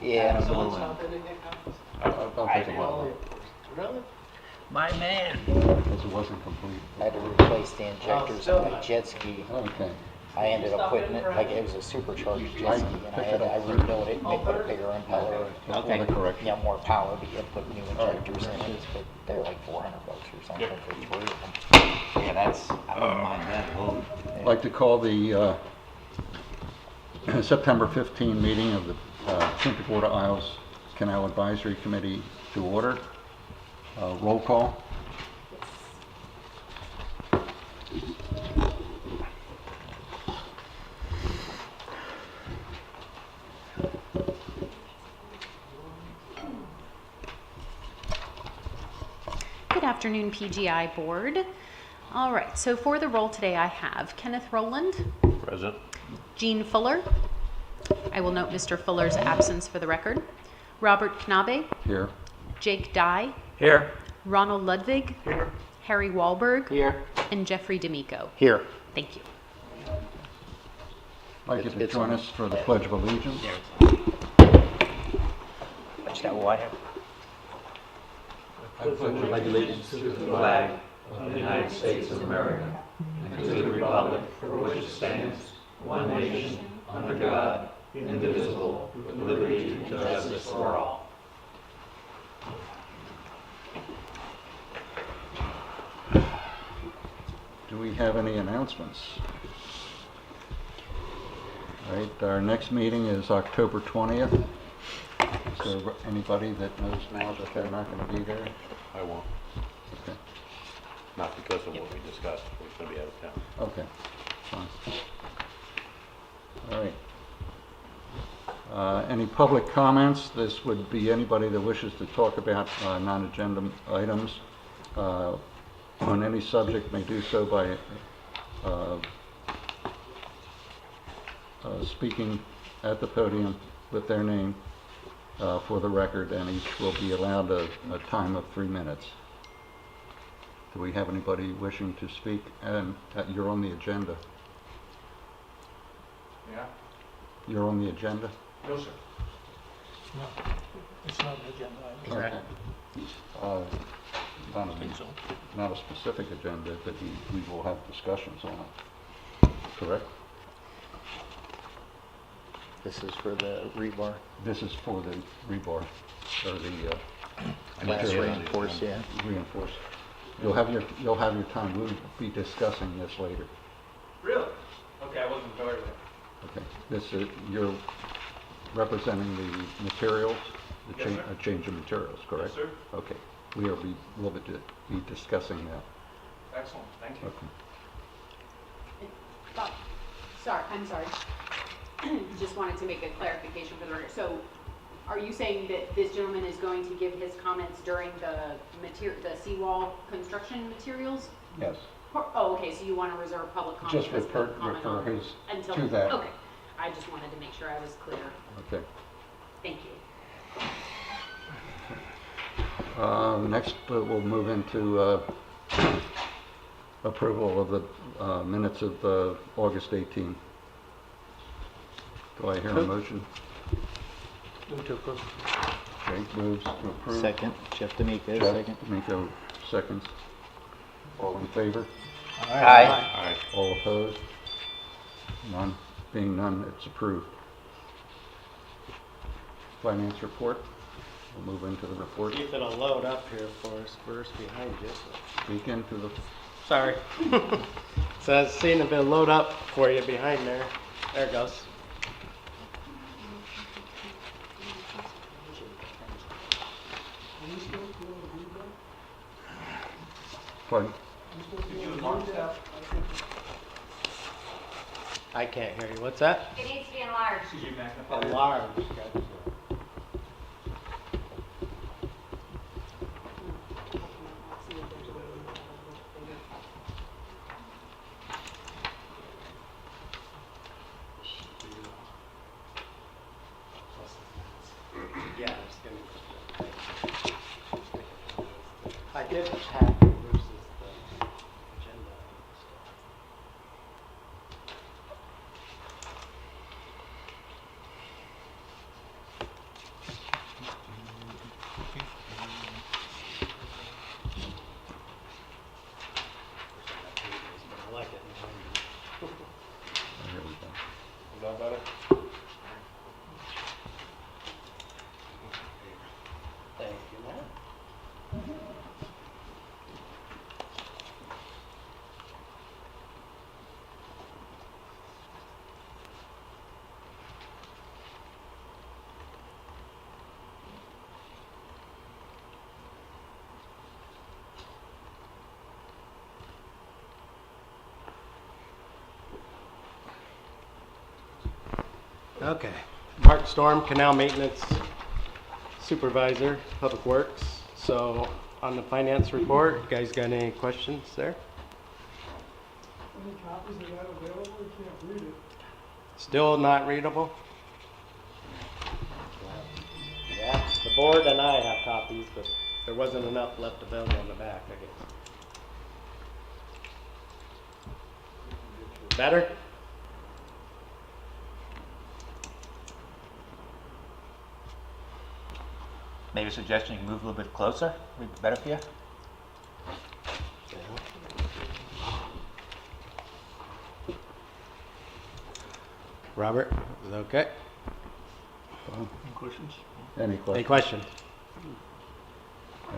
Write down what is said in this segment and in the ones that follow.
Yeah. Absolutely. I'll take a look. Really? My man. Because it wasn't complete. I had to replace the injectors on my jet ski. Okay. I ended up putting it, like it was a supercharged jet ski, and I rebuilt it and put a bigger impeller Okay. and, you know, more power, but you had to put new injectors in it. But they're like $400 or something for 3 of them. Yeah, that's, I wouldn't mind that at all. I'd like to call the September 15 meeting of the Punta Gorda Isles Canal Advisory Committee to order. Roll call. Good afternoon, PGI Board. All right, so for the roll today, I have Kenneth Rowland. Present. Jean Fuller. I will note Mr. Fuller's absence for the record. Robert Knabe. Here. Jake Dye. Here. Ronald Ludwig. Here. Harry Wahlberg. Here. And Jeffrey D'Amico. Here. Thank you. I'd like you to It's join on. us for the Pledge of Allegiance. Watch that wire. I pledge allegiance to the flag of the United States of America and to the republic for which it stands, one nation, under God, indivisible, with liberty and justice for all. Do we have any announcements? All right, our next meeting is October 20th. Is there anybody that knows now that they're not going to be there? I won't. Okay. Not because of what we discussed. We're going to be out of town. Okay, fine. All right. Any public comments? This would be anybody that wishes to talk about non-agenda items on any subject may do so by speaking at the podium with their name for the record, and each will be allowed a time of 3 minutes. Do we have anybody wishing to speak? And you're on the agenda. Yeah? You're on the agenda? No, sir. No, it's not an agenda item. Okay. Not a specific agenda, but we will have discussions on it. Correct? This is for the rebar. This is for the rebar, or the Glass material reinforced, yeah. reinforced. You'll have your time. We'll be discussing this later. Really? Okay, I wasn't aware of that. Okay. This is, you're representing the materials, the Yes, sir. change of materials, correct? Yes, sir. Okay. We'll be discussing that. Excellent, thank you. Okay. I'm sorry. Just wanted to make a clarification for the record. So are you saying that this gentleman is going to give his comments during the seawall construction materials? Yes. Oh, okay, so you want to reserve public comment? Just refer his until to that. Okay, I just wanted to make sure I was clear. Okay. Thank you. Next, we'll move into approval of the minutes of August 18. Do I hear a motion? Move to approve. Jake moves to approve. Second, Jeff D'Amico, Jeff second. D'Amico seconds. All in favor? Aye. All right. All opposed? None. Being none, it's approved. Finance report. We'll move into the report. Keep it'll load up here for us first behind you. Speak into the, Sorry. So I've seen a bit load up for you behind there. There it goes. pardon? I can't hear you. What's that? It needs to be enlarged. Excuse me, magnifier. Enlarged. Gotcha. Yeah, it's gonna. I did have versus the agenda. Okay. Mark Storm, Canal Maintenance Supervisor, Public Works. So on the finance report, you guys got any questions there? Any copies of that available? We can't read it. Still not readable? Yeah, the board and I have copies, but there wasn't enough left available in the back, I guess. Better? Maybe a suggestion, you can move a little bit closer, would be better for you? Robert, is that okay? Any questions? Any Any questions? questions?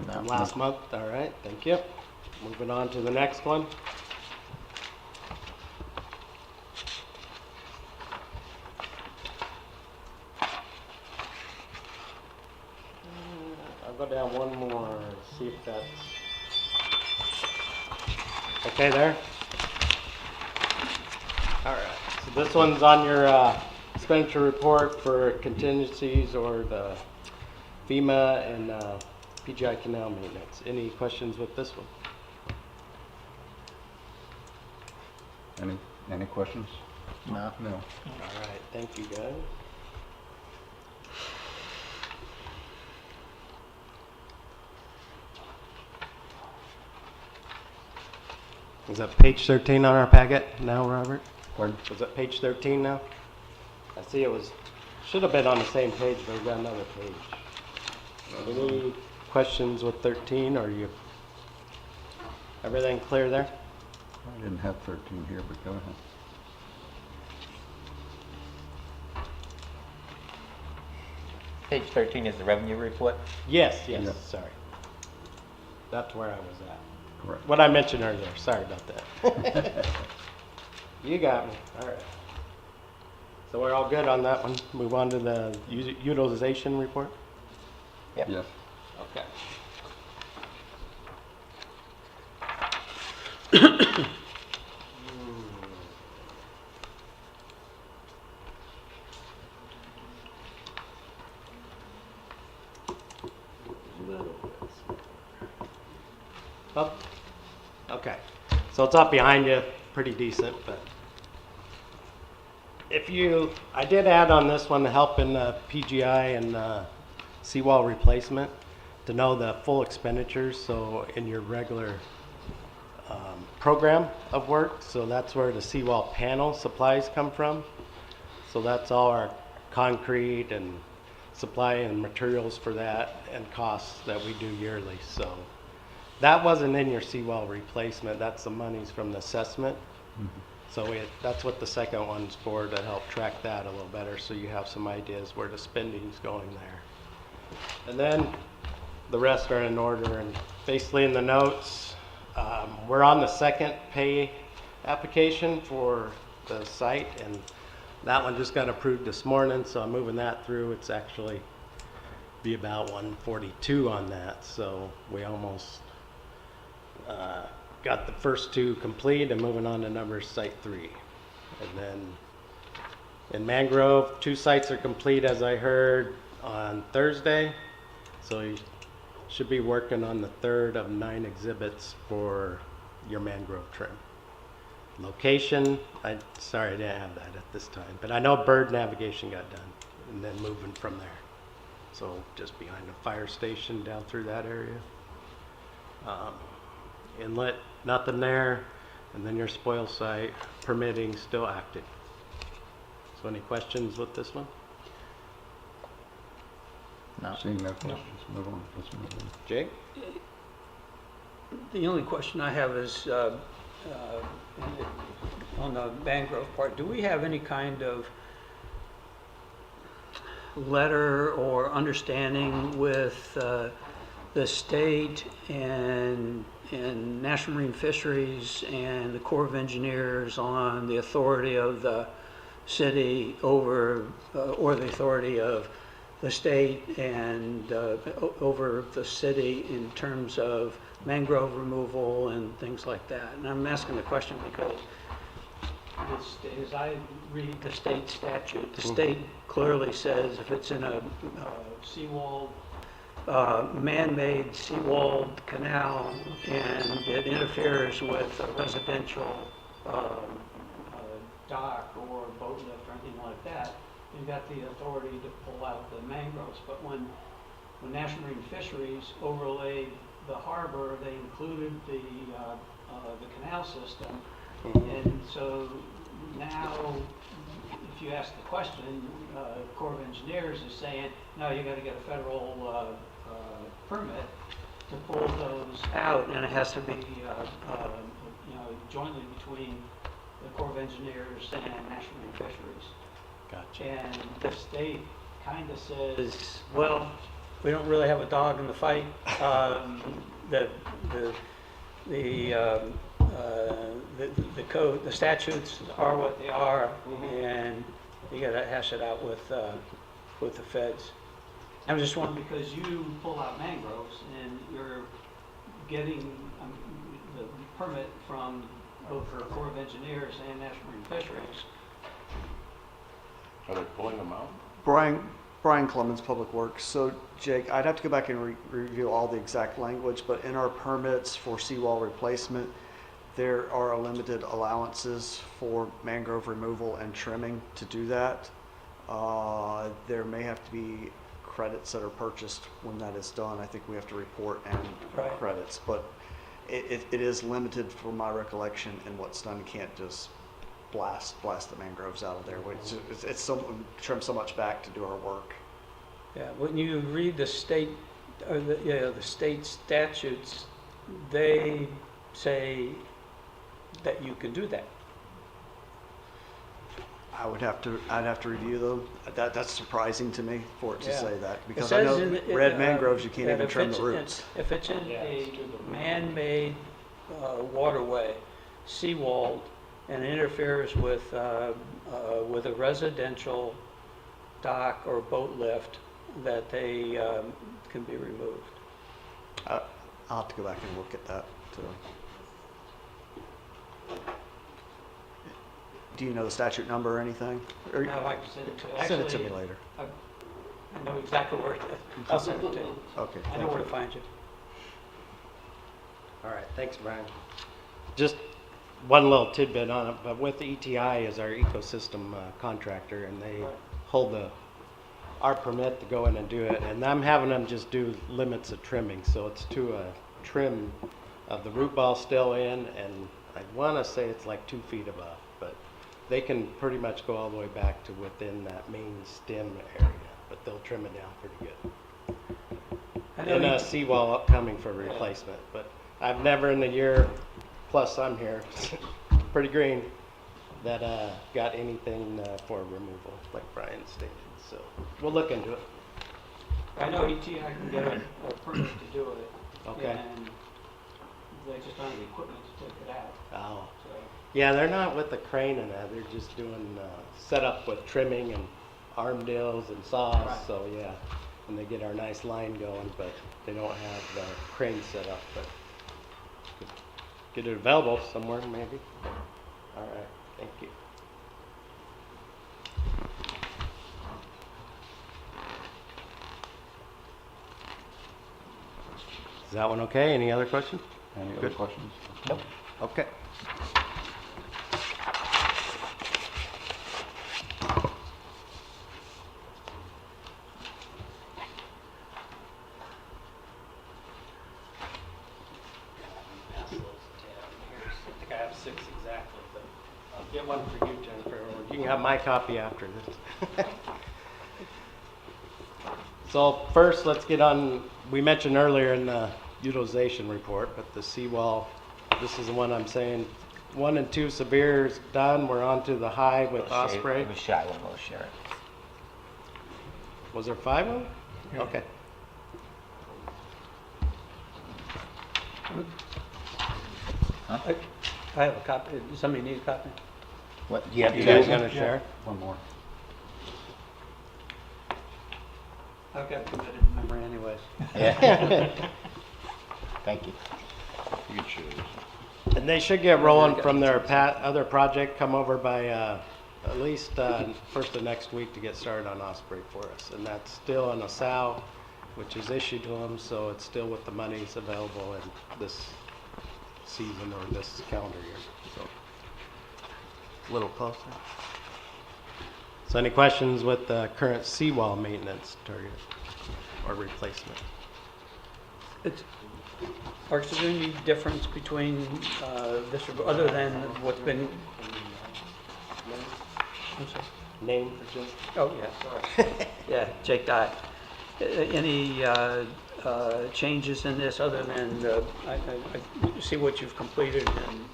No. Last month, all right, thank you. Moving on to the next one. I'll go down one more, see if that's okay there. All right, so this one's on your expenditure report for contingencies or the FEMA and PGI Canal maintenance. Any questions with this one? Any questions? No. No. All right, thank you guys. Is that page 13 on our packet now, Robert? Pardon? Was that page 13 now? I see it was, should have been on the same page, but we got another page. Any questions with 13, or you, everything clear there? I didn't have 13 here, but go ahead. Page 13 is the revenue report. Yes, Yeah. sorry. That's where I was at. Correct. What I mentioned earlier, sorry about that. You got me, all right. So we're all good on that one. Move on to the utilization report? Yep. Yes. Okay. Up? Okay. So it's up behind you, pretty decent, but if you, I did add on this one to help in PGI and seawall replacement to know the full expenditures. So in your regular program of work, so that's where the seawall panel supplies come from. So that's all our concrete and supply and materials for that and costs that we do yearly. So that wasn't in your seawall replacement. That's the monies from the assessment. So that's what the second one's for, to help track that a little better, so you have some ideas where the spending's going there. And then the rest are in order, and basically in the notes, we're on the second pay application for the site, and that one just got approved this morning, so I'm moving that through. It's actually be about 142 on that, so we almost got the first two complete and moving on to number site 3. And then in Mangrove, 2 sites are complete, as I heard, on Thursday. So you should be working on the 3rd of 9 exhibits for your mangrove trim. Location, sorry I didn't have that at this time, but I know bird navigation got done, and then moving from there. So just behind the fire station down through that area. Inlet, nothing there, and then your spoil site permitting still active. So any questions with this one? No. Seeing no questions, move on. Let's move on. Jake? The only question I have is on the mangrove part. Do we have any kind of letter or understanding with the state and National Marine Fisheries and the Corps of Engineers on the authority of the city over, or the authority of the state and over the city in terms of mangrove removal and things like that? And I'm asking the question because as I read the state statute, the state clearly says if it's in a seawall, man-made seawalled canal and it interferes with a residential dock or boat lift or anything like that, you've got the authority to pull out the mangroves. But when National Marine Fisheries overlaid the harbor, they included the canal system. And so now, if you ask the question, Corps of Engineers is saying, no, you got to get a federal permit to pull those out, and it has to be, jointly between the Corps of Engineers and National Marine Fisheries. Gotcha. And the state kind of says, well, we don't really have a dog in the fight. The code, the statutes are what they are, and you got to hash it out with the feds. I'm just wondering, because you pull out mangroves and you're getting the permit from both the Corps of Engineers and National Marine Fisheries. Are they pulling them out? Brian Clemens, Public Works. So, Jake, I'd have to go back and review all the exact language, but in our permits for seawall replacement, there are limited allowances for mangrove removal and trimming to do that. There may have to be credits that are purchased when that is done. I think we have to report and Right. credits, but it is limited from my recollection in what's done. You can't just blast the mangroves out of there. It's so trim so much back to do our work. Yeah, when you read the state, the state statutes, they say that you can do that. I'd have to review them. That's surprising to me for it to Yeah. say that, It because I says know in the- red mangroves, you can't that even if trim the it's roots. If it's in a man-made waterway, seawalled, and interferes with a residential dock or boat lift, that they can be removed. I'll have to go back and look at that too. Do you know the statute number or anything? Or Now I can send it to you. send it to me Actually, later. I know exactly where it is. I'll send it to you. Okay. I know where to find you. All right, thanks, Brian. Just one little tidbit on it, but with ETI is our ecosystem contractor, and they hold our permit to go in and do it, and I'm having them just do limits of trimming, so it's to a trim of the root ball still in, and I want to say it's like 2 feet above, but they can pretty much go all the way back to within that main stem area, but they'll trim it down pretty good. And a seawall upcoming for replacement, but I've never in the year plus I'm here, pretty green, that got anything for removal, like Brian stated. So we'll look into it. I know ETI can get a permit to do it. Okay. And they just don't have the equipment to take it out. Oh. So, Yeah, they're not with the crane and that. They're just doing setup with trimming and arm deals and saws. Right. So yeah, and they get our nice line going, but they don't have the crane set up. But get it available somewhere maybe. All right, thank you. Is that one okay? Any other questions? Any other Good. questions? Nope. Okay. I think I have 6 exactly, but I'll get one for you, Jennifer, or you can have my copy after this. So first, let's get on, we mentioned earlier in the utilization report, but the seawall, this is the one I'm saying, 1 and 2 severe is done. We're on to the high with Osprey. It was shy one, we'll share it. Was there 5 of them? Okay. I have a copy. Does somebody need a copy? What, do you have You the guys other gonna share? One more. I've got committed memory anyways. Yeah. Thank you. You can choose. And they should get rolling from their other project, come over by, at least, first of next week to get started on Osprey for us. And that's still on a SAL, which is issued to them, so it's still with the monies available in this season or this calendar year, so. A little closer. So any questions with the current seawall maintenance target or replacement? Mark, is there any difference between this, other than what's been? I'm sorry. Name for Jim? Oh, yeah. Yeah, Jake Dye. Any changes in this other than, I see what you've completed and,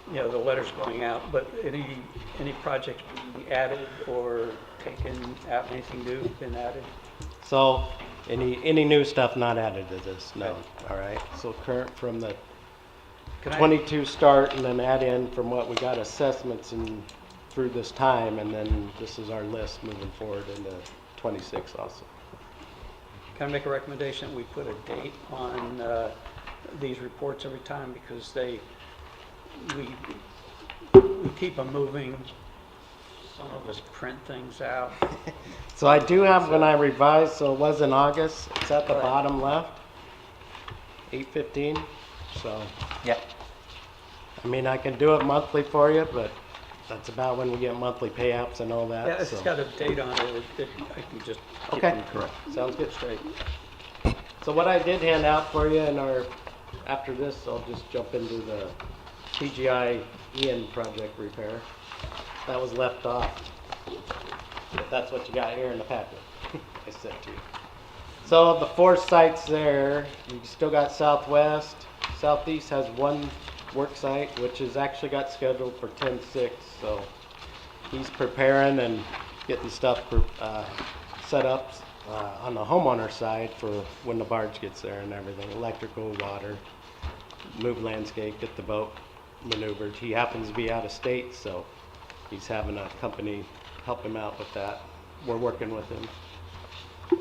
you know, the letters going out, but any projects being added or taken out, anything new been added? So, any new stuff not added to this? No. All right. So current from the Can I- 22 start, and then add in from what we got assessments and through this time, and then this is our list moving forward into 26 also. Can I make a recommendation that we put a date on these reports every time, because we keep them moving. Some of us print things out. So I do have, when I revised, so it was in August, it's at the Right. bottom left, 8/15, so, Yeah. I mean, I can do it monthly for you, but that's about when we get monthly payouts and all that, Yeah, if so. it's got a date on it, I can just keep Okay, them correct. Sounds good. Straight. So what I did hand out for you in our, after this, I'll just jump into the PGI Ian project repair. That was left off. But that's what you got here in the packet I sent to you. So the 4 sites there, you still got Southwest. Southeast has 1 work site, which is actually got scheduled for 10/6. So he's preparing and getting stuff set up on the homeowner side for when the barge gets there and everything. Electrical, water, move landscape, get the boat maneuvered. He happens to be out of state, so he's having a company help him out with that. We're working with him.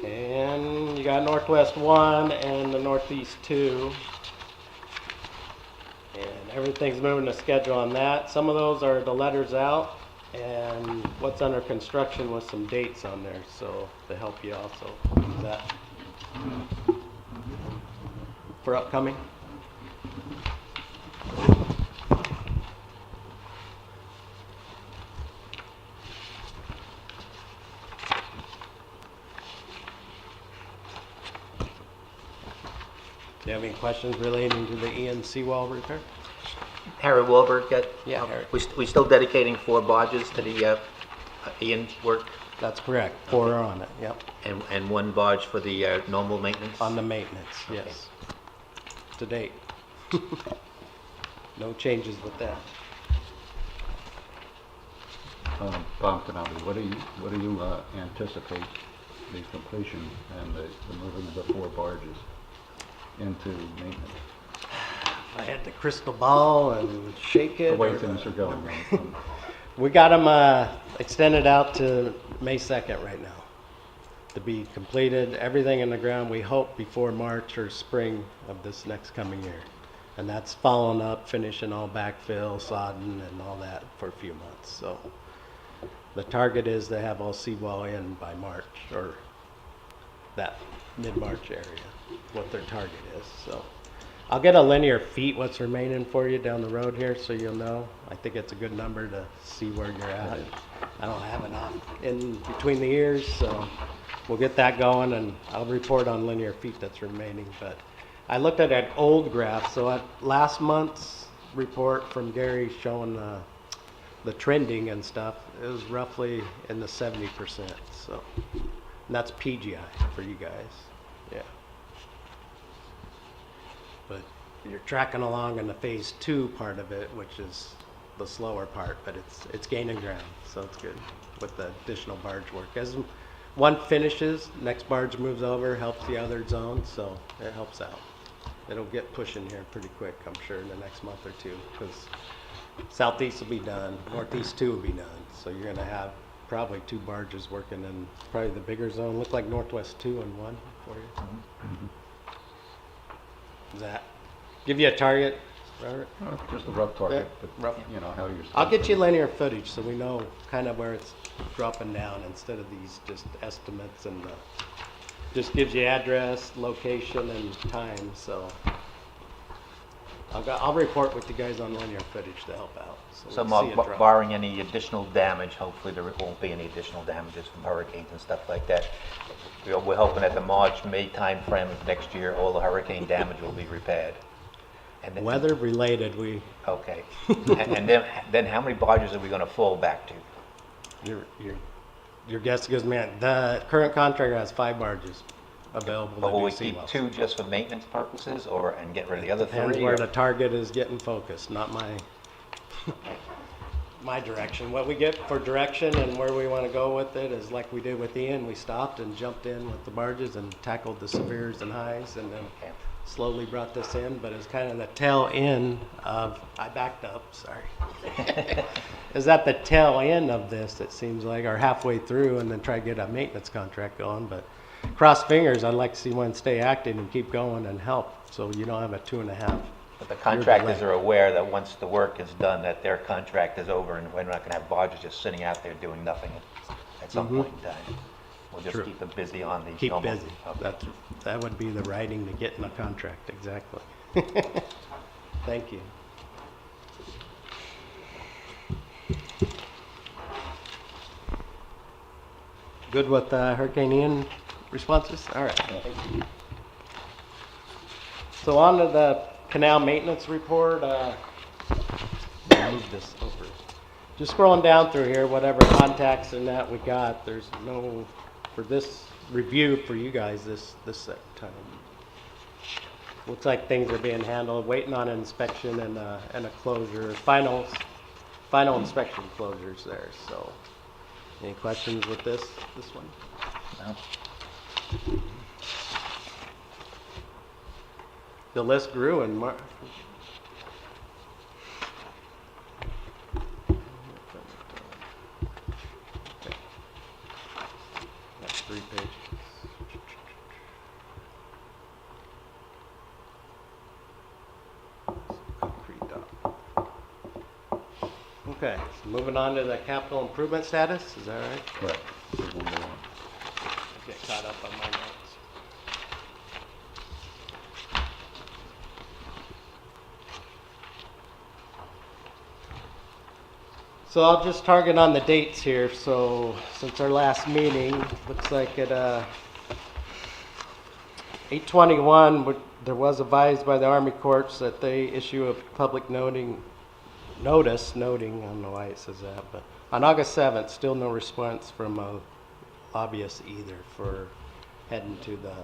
And you got Northwest 1 and the Northeast 2. And everything's moving to schedule on that. Some of those are the letters out and what's under construction with some dates on there, so to help you also. Is that for upcoming? Do you have any questions relating to the Ian seawall repair? Harry Wahlberg, Yeah, Harry. we still dedicating 4 barges to the Ian work, That's correct. 4 are on it, yep. and 1 barge for the normal maintenance? On the maintenance, yes. To date. No changes with that. Bob Canal, what do you anticipate the completion and the moving of the 4 barges into maintenance? I had the crystal ball and shake it. The way or- things are going. We got them extended out to May 2nd right now to be completed. Everything in the ground, we hope before March or spring of this next coming year. And that's following up, finishing all backfill, sodding and all that for a few months. So the target is to have all seawall in by March, or that mid-March area, what their target is. So I'll get a linear feet what's remaining for you down the road here, so you'll know. I think it's a good number to see where you're at. I don't have enough in between the years, so we'll get that going, and I'll report on linear feet that's remaining. But I looked at an old graph, so at last month's report from Gary showing the trending and stuff, it was roughly in the 70%. So, and that's PGI for you guys. Yeah. But you're tracking along in the phase 2 part of it, which is the slower part, but it's gaining ground, so it's good with the additional barge work. As one finishes, next barge moves over, helps the other zone, so it helps out. It'll get pushing here pretty quick, I'm sure, in the next month or 2, because Southeast will be done, Northeast 2 will be done, so you're gonna have probably 2 barges working in probably the bigger zone. Look like Northwest 2 and 1 for you. Does that give you a target Robert? Just a rough target, Yeah, but rough. you know how you're. I'll get you linear footage so we know kind of where it's dropping down instead of these just estimates and just gives you address, location, and time. So I'll report with you guys on linear footage to help out. So we'll see it drop. barring any additional damage, hopefully there won't be any additional damages from hurricanes and stuff like that. We're hoping at the March, May timeframe of next year, all the hurricane damage will be repaired. And then- Weather related, Okay. And then how many barges are we gonna fall back to? your guess goes, man. The current contractor has 5 barges available But will to we do keep seawalls. 2 just for maintenance purposes, and get rid of the other 3? Depends where or- the target is getting focused, not my my direction. What we get for direction and where we want to go with it is like we did with Ian. We stopped and jumped in with the barges and tackled the severes and highs, and then Okay. slowly brought this in. But it's kind of the tail end of. I backed up. Sorry. Is that the tail end of this? It seems like, or halfway through, and then try to get a maintenance contract going. But cross fingers. I'd like to see one stay active and keep going and help, so you don't have a 2.5. But the contractors are aware that once the work is done, that their contract is over, and we're not gonna have barges just sitting out there doing nothing at some point in time. We'll just True. keep them busy on the. Keep normal- busy. Okay. That would be the writing to get in a contract, exactly. Thank you. Good with Hurricane Ian responses? All right, thank you. So on to the canal maintenance report. Move this over. Just scrolling down through here, whatever contacts and that we got, there's no, for this review for you guys this time. Looks like things are being handled, waiting on an inspection and a closure, final inspection closures there, so. Any questions with this one? No. The list grew in March. That's 3 pages. Concrete dock. Okay, so moving on to the capital improvement status, is that right? Correct. There's one more. Get caught up on my notes. So I'll just target on the dates here. So since our last meeting, looks like at 8/21, there was advised by the Army courts that they issue a public notice noting, I don't know why it says that, but on August 7th, still no response from a lobbyist either for heading to the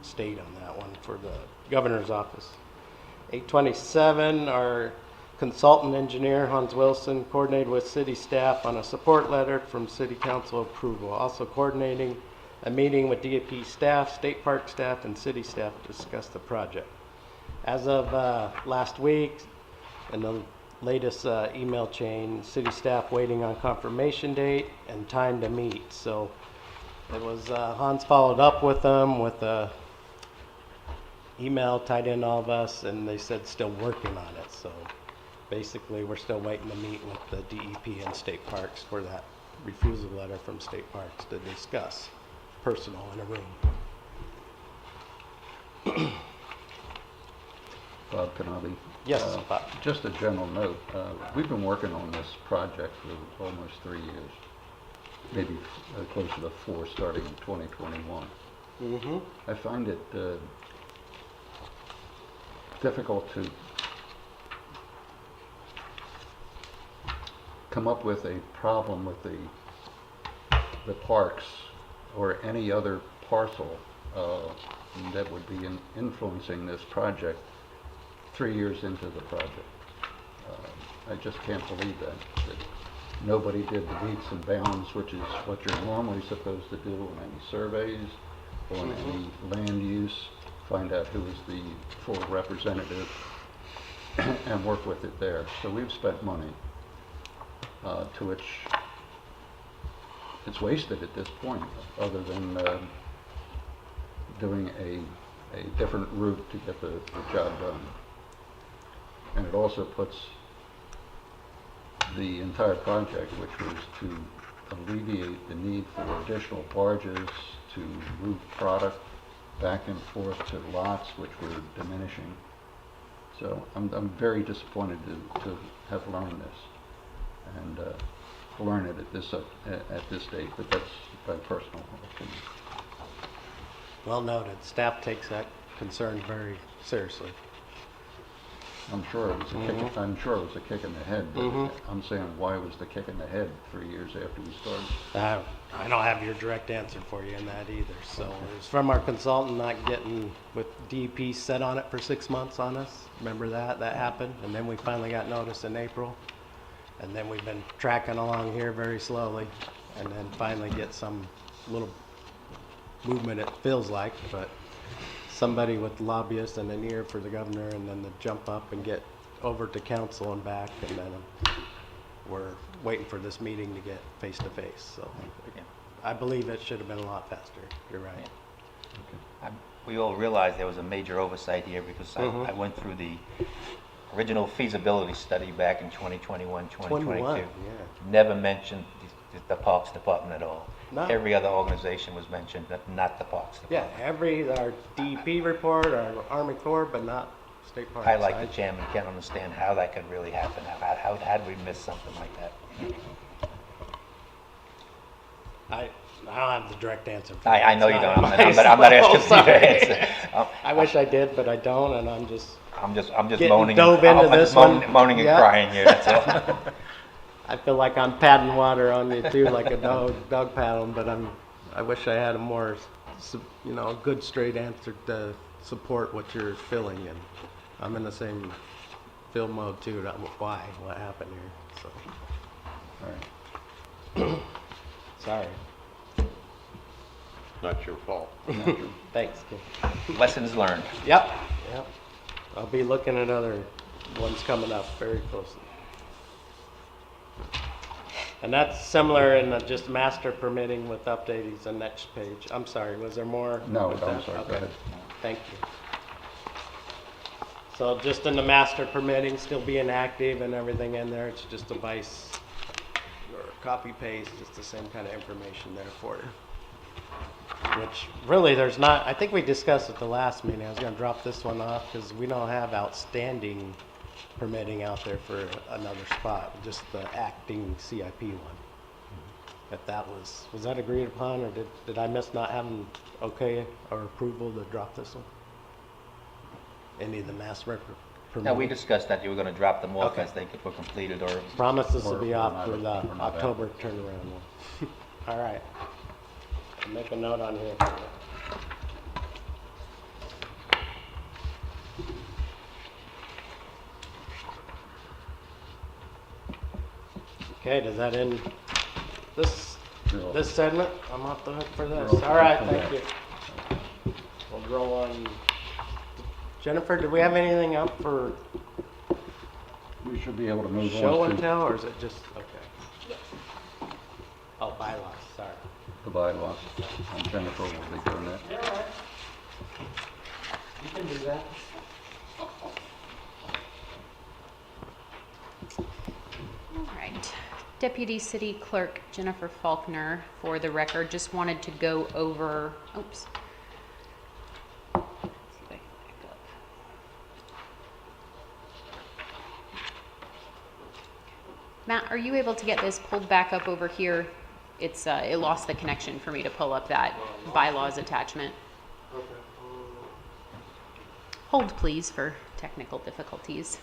state on that one for the governor's office. 8/27, our consultant engineer, Hans Wilson, coordinated with city staff on a support letter from city council approval. Also coordinating a meeting with DAP staff, state park staff, and city staff to discuss the project. As of last week, in the latest email chain, city staff waiting on confirmation date and time to meet. So it was, Hans followed up with them with a email, tied in all of us, and they said still working on it. So basically, we're still waiting to meet with the DEP and state parks for that refusal letter from state parks to discuss personal in a room. Bob Canali. Yes, Bob. Just a general note, we've been working on this project for almost 3 years, maybe closer to 4, starting in 2021. Mm-hmm. I find it difficult to come up with a problem with the parks or any other parcel that would be influencing this project 3 years into the project. I just can't believe that nobody did the meets and bounds, which is what you're normally supposed to do on any surveys, on any land use, find out who is the full representative and work with it there. So we've spent money to which it's wasted at this point, other than doing a different route to get the job done. And it also puts the entire project, which was to alleviate the need for additional barges to move product back and forth to lots, which were diminishing. So I'm very disappointed to have learned this, and to learn it at this date, but that's my personal opinion. Well noted. Staff takes that concern very seriously. I'm sure it was a kick. I'm sure it was a kick in the head. But I'm saying, why was the kick in the head 3 years after we started? I don't have your direct answer for you in that either. So it was from our consultant not getting with DEP set on it for 6 months on us. Remember that? That happened, and then we finally got notice in April, and then we've been tracking along here very slowly, and then finally get some little movement. It feels like, but somebody with lobbyists and an ear for the governor, and then to jump up and get over to council and back, and then we're waiting for this meeting to get face to face. So I believe it should have been a lot faster. You're right. We all realized there was a major oversight here because I went through the original feasibility study back in 2021, 2022. 21, yeah. Never mentioned the Parks Department at all. No. Every other organization was mentioned, but not the Parks Yeah, Department. our DEP report, our Army Corps, but not state parks. I, like the chairman, can't understand how that could really happen. How did we miss something like that? I don't have the direct answer. For I that. know It's you not don't. in I'm my not asking soul, for your sorry. answer. I wish I did, but I don't, and I'm just getting moaning. dove into this one. Moaning and Yeah. crying here. That's all. I feel like I'm patting water on you too, like a dog paddling, but I wish I had a more, good straight answer to support what you're feeling, and I'm in the same feel mode too. What happened here? So, All right. sorry. Not your fault. Thanks. Kid. Lessons learned. Yep. I'll be looking at other ones coming up very closely. And that's similar in just master permitting with updating the next page. I'm sorry, was there more? No, with I'm that? sorry. Go Okay. ahead. Thank you. So just in the master permitting, still being active and everything in there, it's just a vice or copy paste, just the same kind of information there for you. Which really there's not, I think we discussed at the last meeting, I was gonna drop this one off because we don't have outstanding permitting out there for another spot, just the acting CIP one. If that was that agreed upon, or did I miss not having okay or approval to drop this one? Any of the mass record permitting? Now, we discussed that you were going to drop them off Okay. as they were completed or... Promises to be We're off not- for the we're not October out. turnaround one. All right. I'll make a note on here. Okay, does that end this segment? I'm off the hook for this. You're off All right, the hook thank for you. We'll roll on. Jennifer, do we have anything up for We should be able to move show on and to tell, or is it just, okay? Oh, bylaws, sorry. the bylaws. And Jennifer will be doing that. You're all right. You can do that. All right. Deputy City Clerk Jennifer Faulkner, for the record, just wanted to go over, oops. Let's see if I can back up. Matt, are you able to get this pulled back up over here? It lost the connection for me to pull up that bylaws attachment. Hold, please, for technical difficulties.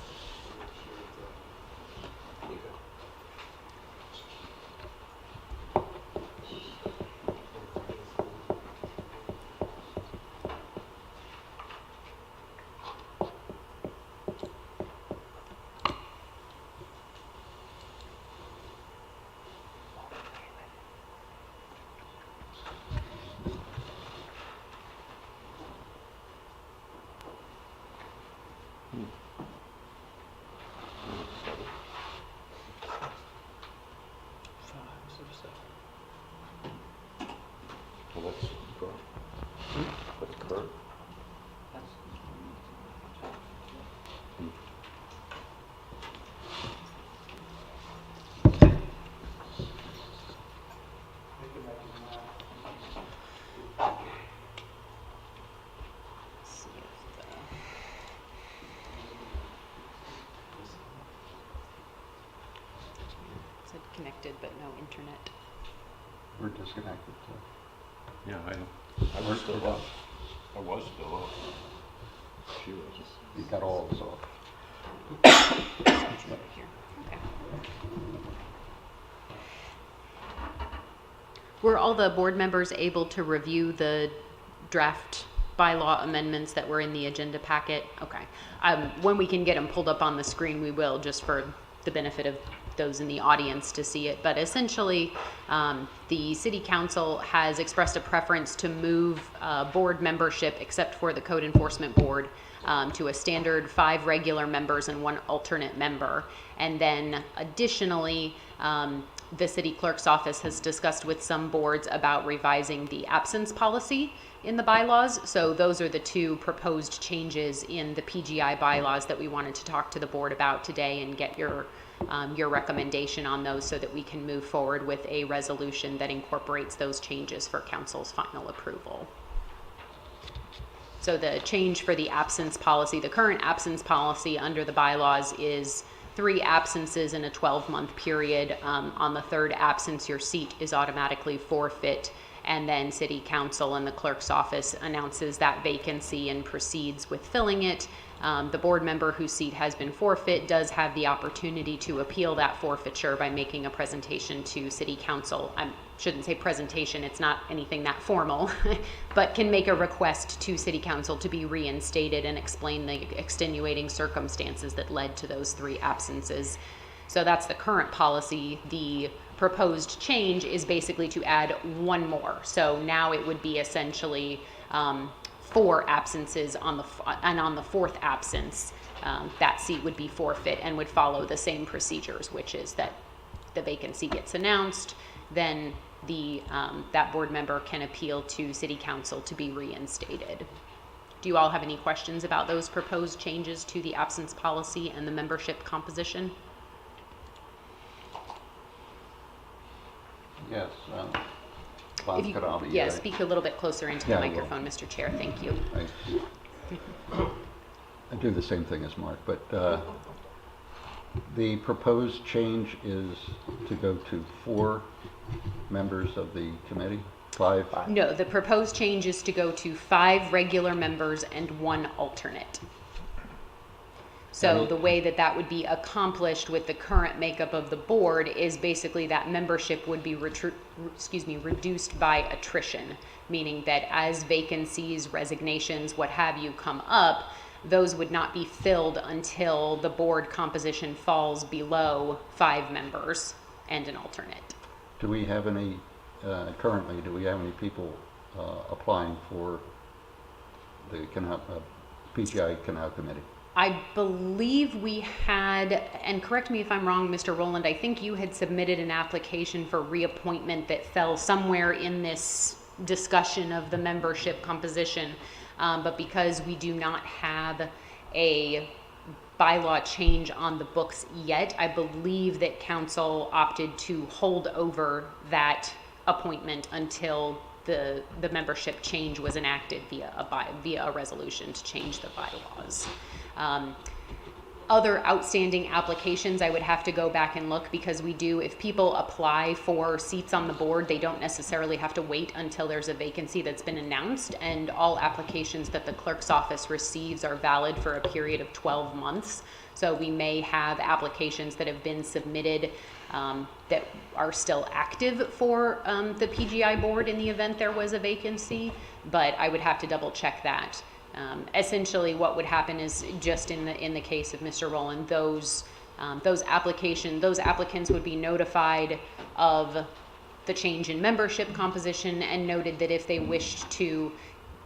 connected but no internet. We're disconnected, so. Yeah, I was still up. I was still up. She was. You got all of us off. Here. Okay. Were all the board members able to review the draft bylaw amendments that were in the agenda packet? Okay. When we can get them pulled up on the screen, we will, just for the benefit of those in the audience to see it. But essentially, the city council has expressed a preference to move board membership, except for the code enforcement board, to a standard 5 regular members and 1 alternate member. And then additionally, the city clerk's office has discussed with some boards about revising the absence policy in the bylaws. So those are the 2 proposed changes in the PGI bylaws that we wanted to talk to the board about today and get your recommendation on those so that we can move forward with a resolution that incorporates those changes for council's final approval. So the change for the absence policy, the current absence policy under the bylaws is 3 absences in a 12-month period. On the 3rd absence, your seat is automatically forfeit, and then city council and the clerk's office announces that vacancy and proceeds with filling it. The board member whose seat has been forfeit does have the opportunity to appeal that forfeiture by making a presentation to city council. I shouldn't say presentation, it's not anything that formal, but can make a request to city council to be reinstated and explain the extenuating circumstances that led to those 3 absences. So that's the current policy. The proposed change is basically to add 1 more. So now it would be essentially 4 absences on the 4th absence, that seat would be forfeit and would follow the same procedures, which is that the vacancy gets announced, then that board member can appeal to city council to be reinstated. Do you all have any questions about those proposed changes to the absence policy and the membership composition? Yes. If you, yeah, speak a little bit closer into the microphone, Mr. Chair. Thank you. I do the same thing as Mark, but the proposed change is to go to 4 members of the committee, 5? No, the proposed change is to go to 5 regular members and 1 alternate. So the way that would be accomplished with the current makeup of the board is basically that membership would be reduced by attrition, meaning that as vacancies, resignations, what have you come up, those would not be filled until the board composition falls below 5 members and an alternate. Do we have any, currently, do we have any people applying for the PGI Canal Committee? I believe we had, and correct me if I'm wrong, Mr. Rowland, I think you had submitted an application for reappointment that fell somewhere in this discussion of the membership composition. But because we do not have a bylaw change on the books yet, I believe that council opted to hold over that appointment until the membership change was enacted via a resolution to change the bylaws. Other outstanding applications, I would have to go back and look, because we do, if people apply for seats on the board, they don't necessarily have to wait until there's a vacancy that's been announced, and all applications that the clerk's office receives are valid for a period of 12 months. So we may have applications that have been submitted that are still active for the PGI board in the event there was a vacancy, but I would have to double check that. Essentially what would happen is, just in the case of Mr. Rowland, those applicants would be notified of the change in membership composition and noted that if they wished to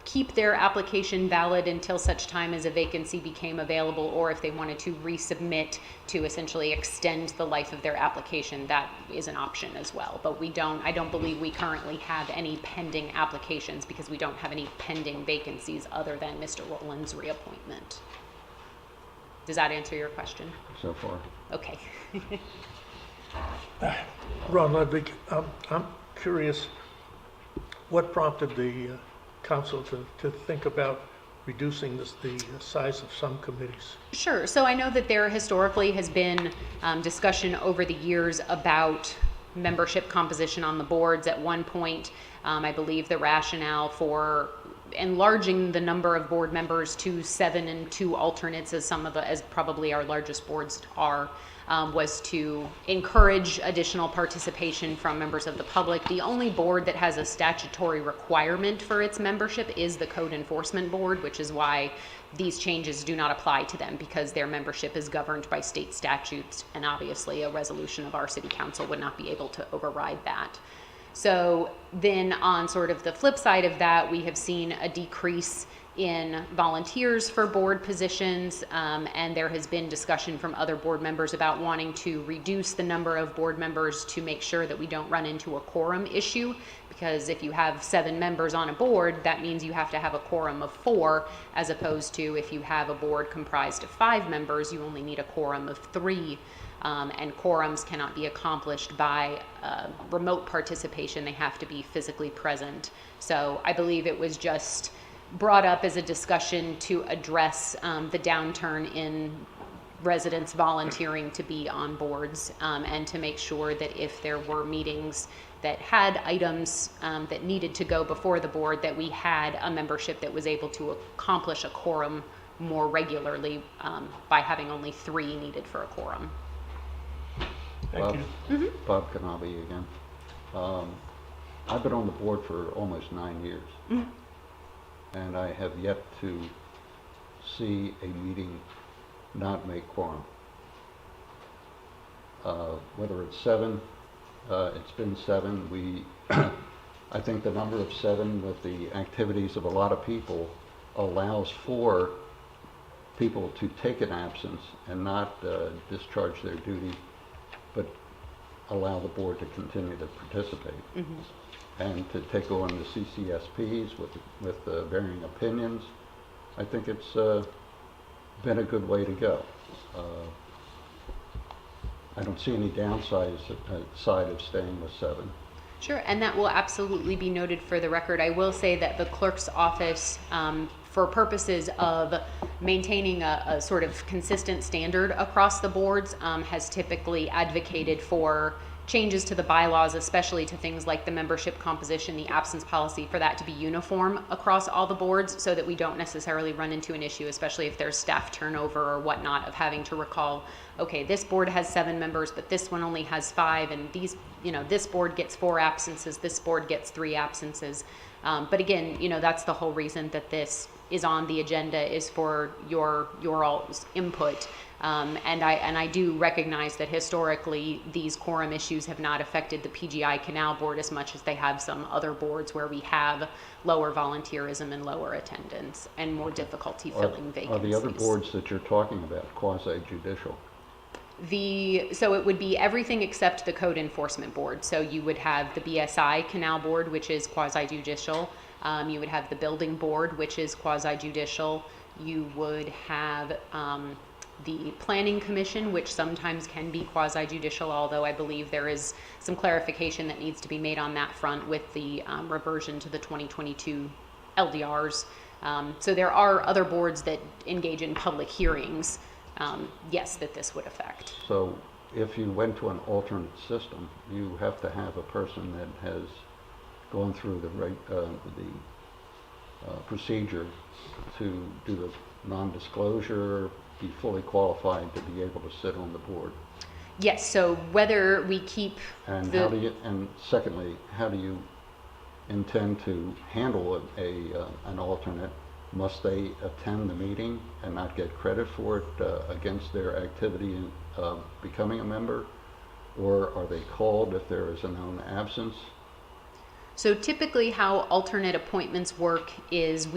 keep their application valid until such time as a vacancy became available, or if they wanted to resubmit to essentially extend the life of their application, that is an option as well. But I don't believe we currently have any pending applications, because we don't have any pending vacancies other than Mr. Rowland's reappointment. Does that answer your question? So far. Okay. Ron Ludwig, I'm curious, what prompted the council to think about reducing the size of some committees? Sure. So I know that there historically has been discussion over the years about membership composition on the boards. At one point, I believe the rationale for enlarging the number of board members to 7 and 2 alternates, as probably our largest boards are, was to encourage additional participation from members of the public. The only board that has a statutory requirement for its membership is the Code Enforcement Board, which is why these changes do not apply to them, because their membership is governed by state statutes, and obviously a resolution of our city council would not be able to override that. So then on sort of the flip side of that, we have seen a decrease in volunteers for board positions, and there has been discussion from other board members about wanting to reduce the number of board members to make sure that we don't run into a quorum issue, because if you have 7 members on a board, that means you have to have a quorum of 4, as opposed to if you have a board comprised of 5 members, you only need a quorum of 3. And quorums cannot be accomplished by remote participation. They have to be physically present. So I believe it was just brought up as a discussion to address the downturn in residents volunteering to be on boards, and to make sure that if there were meetings that had items that needed to go before the board, that we had a membership that was able to accomplish a quorum more regularly by having only 3 needed for a quorum. Thank you. Bob Kanabe again. I've been on the board for almost 9 years, and I have yet to see a meeting not make quorum. Whether it's 7, it's been 7. I think the number of 7 with the activities of a lot of people allows for people to take an absence and not discharge their duty, but allow the board to continue to participate and to take on the CCSPs with varying opinions. I think it's been a good way to go. I don't see any downsides side of staying with 7. Sure, and that will absolutely be noted for the record. I will say that the clerk's office, for purposes of maintaining a sort of consistent standard across the boards, has typically advocated for changes to the bylaws, especially to things like the membership composition, the absence policy, for that to be uniform across all the boards, so that we don't necessarily run into an issue, especially if there's staff turnover or whatnot, of having to recall, okay, this board has 7 members, but this one only has 5, and these, this board gets 4 absences, this board gets 3 absences. But again, that's the whole reason that this is on the agenda, is for your all's input. And I do recognize that historically these quorum issues have not affected the PGI Canal Board as much as they have some other boards where we have lower volunteerism and lower attendance and more difficulty filling vacancies. Are the other boards that you're talking about quasi-judicial? So it would be everything except the Code Enforcement Board. So you would have the BSI Canal Board, which is quasi-judicial. You would have the Building Board, which is quasi-judicial. You would have the Planning Commission, which sometimes can be quasi-judicial, although I believe there is some clarification that needs to be made on that front with the reversion to the 2022 LDRs. So there are other boards that engage in public hearings, yes, that this would affect. So if you went to an alternate system, you have to have a person that has gone through the procedure to do the non-disclosure, be fully qualified to be able to sit on the board. Yes, so whether we keep and secondly, how do you intend to handle an alternate? Must they attend the meeting and not get credit for it against their activity in becoming a member? Or are they called if there is a known absence? So typically how alternate appointments work is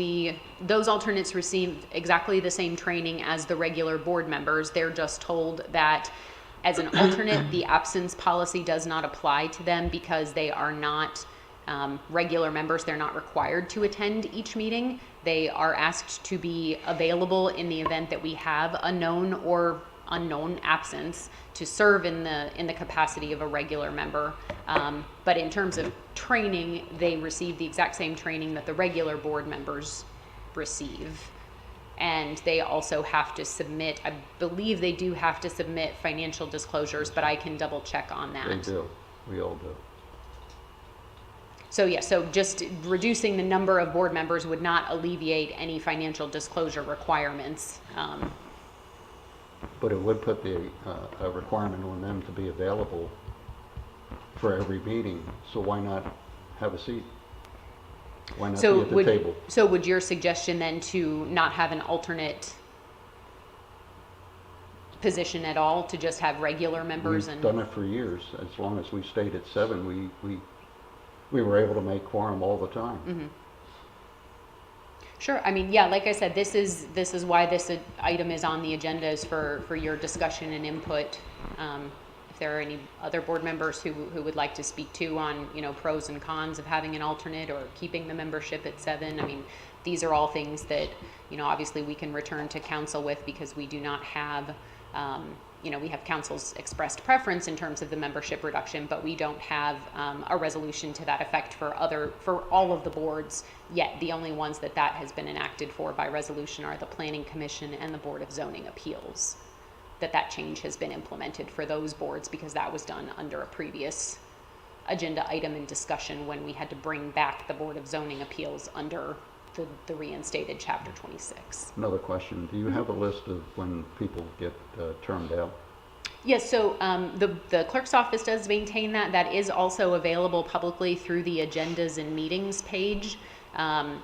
those alternates receive exactly the same training as the regular board members. They're just told that as an alternate, the absence policy does not apply to them because they are not regular members. They're not required to attend each meeting. They are asked to be available in the event that we have a known or unknown absence to serve in the capacity of a regular member. But in terms of training, they receive the exact same training that the regular board members receive. And they also have to submit, I believe they do have to submit financial disclosures, but I can double check on that. They do. We all do. So yeah, so just reducing the number of board members would not alleviate any financial disclosure requirements. But it would put a requirement on them to be available for every meeting, so why not have a seat? Why not be at the table? So would your suggestion then to not have an alternate position at all, to just have regular members? We've done it for years. As long as we stayed at 7, we were able to make quorum all the time. Mm-hmm. Sure. I mean, yeah, like I said, this is why this item is on the agenda, is for your discussion and input. If there are any other board members who would like to speak to on, pros and cons of having an alternate or keeping the membership at 7. I mean, these are all things that, obviously we can return to council with, because we do not have, we have council's expressed preference in terms of the membership reduction, but we don't have a resolution to that effect for all of the boards yet. The only ones that has been enacted for by resolution are the Planning Commission and the Board of Zoning Appeals. That change has been implemented for those boards, because that was done under a previous agenda item in discussion when we had to bring back the Board of Zoning Appeals under the reinstated Chapter 26. Another question. Do you have a list of when people get termed out? Yes, so the clerk's office does maintain that. That is also available publicly through the agendas and meetings page.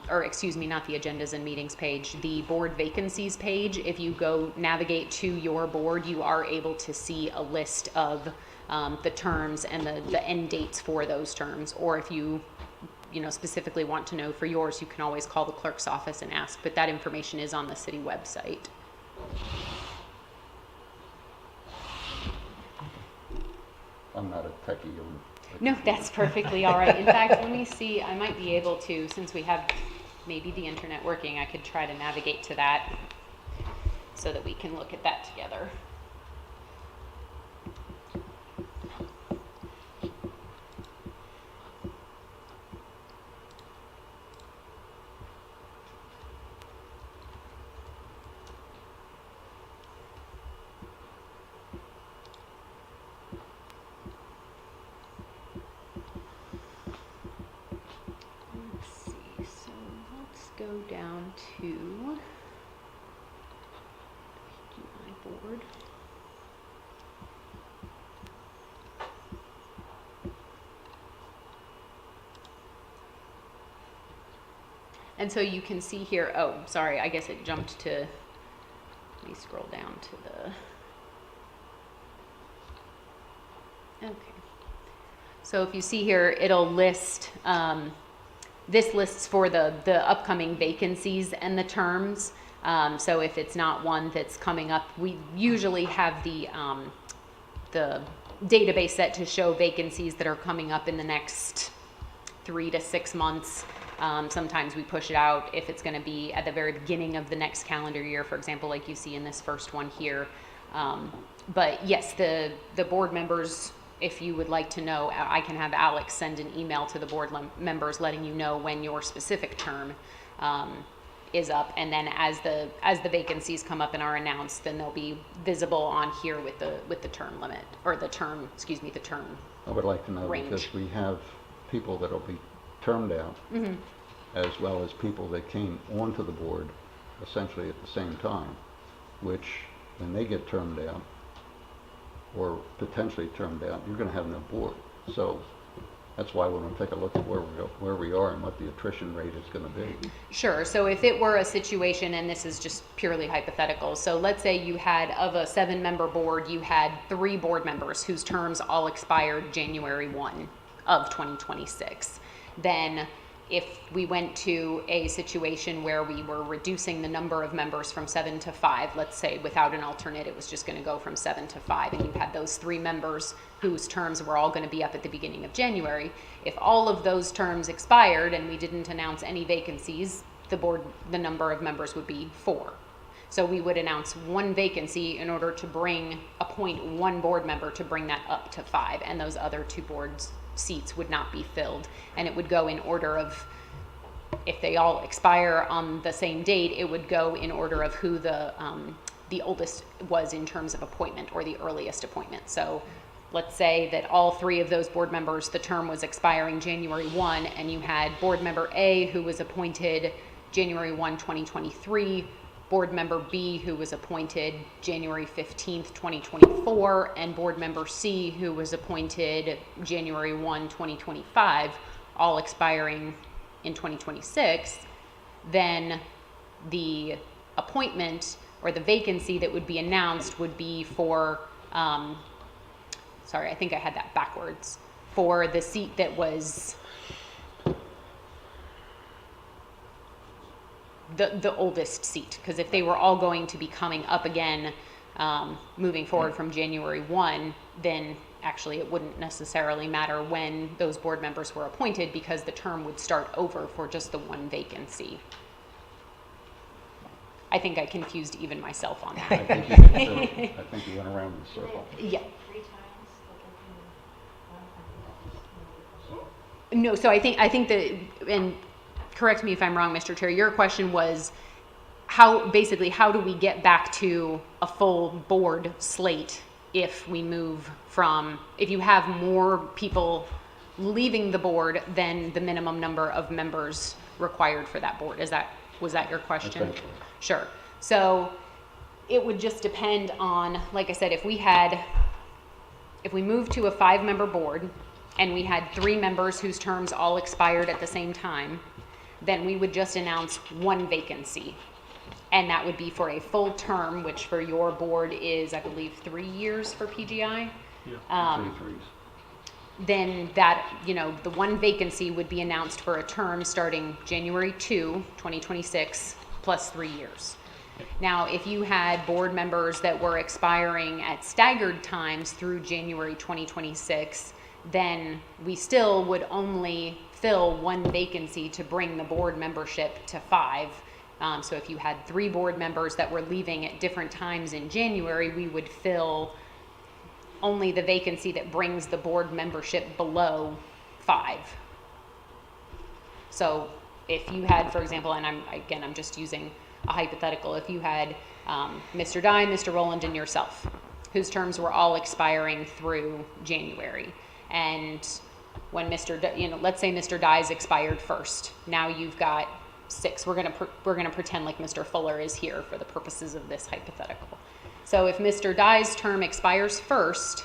Or excuse me, not the agendas and meetings page, the board vacancies page. If you go navigate to your board, you are able to see a list of the terms and the end dates for those terms. Or if you specifically want to know for yours, you can always call the clerk's office and ask, but that information is on the city website. I'm not a techie. No, that's perfectly all right. In fact, let me see, I might be able to, since we have maybe the internet working, I could try to navigate to that so that we can look at that together. Go down to my board. And so you can see here, oh, sorry, I guess it jumped to, let me scroll down to the, okay. So if you see here, it'll list, this lists for the upcoming vacancies and the terms. So if it's not one that's coming up, we usually have the database set to show vacancies that are coming up in the next 3 to 6 months. Sometimes we push it out if it's going to be at the very beginning of the next calendar year, for example, like you see in this first one here. But yes, the board members, if you would like to know, I can have Alex send an email to the board members letting you know when your specific term is up, and then as the vacancies come up and are announced, then they'll be visible on here with the term limit, or the term I would like to know range. Because we have people that will be termed out, Mm-hmm. as well as people that came onto the board essentially at the same time, which when they get termed out, or potentially termed out, you're going to have no board. So that's why we're going to take a look at where we are and what the attrition rate is going to be. Sure. So if it were a situation, and this is just purely hypothetical, so let's say you had, of a 7-member board, you had 3 board members whose terms all expired January 1 of 2026. Then if we went to a situation where we were reducing the number of members from 7 to 5, let's say without an alternate, it was just going to go from 7 to 5, and you had those 3 members whose terms were all going to be up at the beginning of January. If all of those terms expired and we didn't announce any vacancies, the number of members would be 4. So we would announce 1 vacancy in order to appoint 1 board member to bring that up to 5, and those other 2 boards seats would not be filled, and it would go in order of, if they all expire on the same date, it would go in order of who the oldest was in terms of appointment, or the earliest appointment. So let's say that all 3 of those board members, the term was expiring January 1, and you had board member A who was appointed January 1, 2023, board member B who was appointed January 15th, 2024, and board member C who was appointed January 1, 2025, all expiring in 2026, then the appointment or the vacancy that would be announced would be for, sorry, I think I had that backwards, for the seat that was the oldest seat, because if they were all going to be coming up again, moving forward from January 1, then actually it wouldn't necessarily matter when those board members were appointed, because the term would start over for just the one vacancy. I think I confused even myself on I that. think you went around in a circle. Yeah. No, so I think that, and correct me if I'm wrong, Mr. Chair, your question was how do we get back to a full board slate if you have more people leaving the board than the minimum number of members required for that board? Was that your question? Essentially. Sure. So it would just depend on, like I said, if we moved to a 5-member board and we had 3 members whose terms all expired at the same time, then we would just announce 1 vacancy. And that would be for a full term, which for your board is, I believe, 3 years for PGI. Yeah. 3 Then that, the 1 vacancy would be announced for a term starting January 2, 2026, plus 3 years. Now, if you had board members that were expiring at staggered times through January 2026, then we still would only fill 1 vacancy to bring the board membership to 5. So if you had 3 board members that were leaving at different times in January, we would fill only the vacancy that brings the board membership below 5. So if you had, for example, and I'm just using a hypothetical, if you had Mr. Dye, Mr. Rowland, and yourself, whose terms were all expiring through January, and when let's say Mr. Dye's expired first, now you've got 6. We're gonna pretend like Mr. Fuller is here for the purposes of this hypothetical. So if Mr. Dye's term expires first,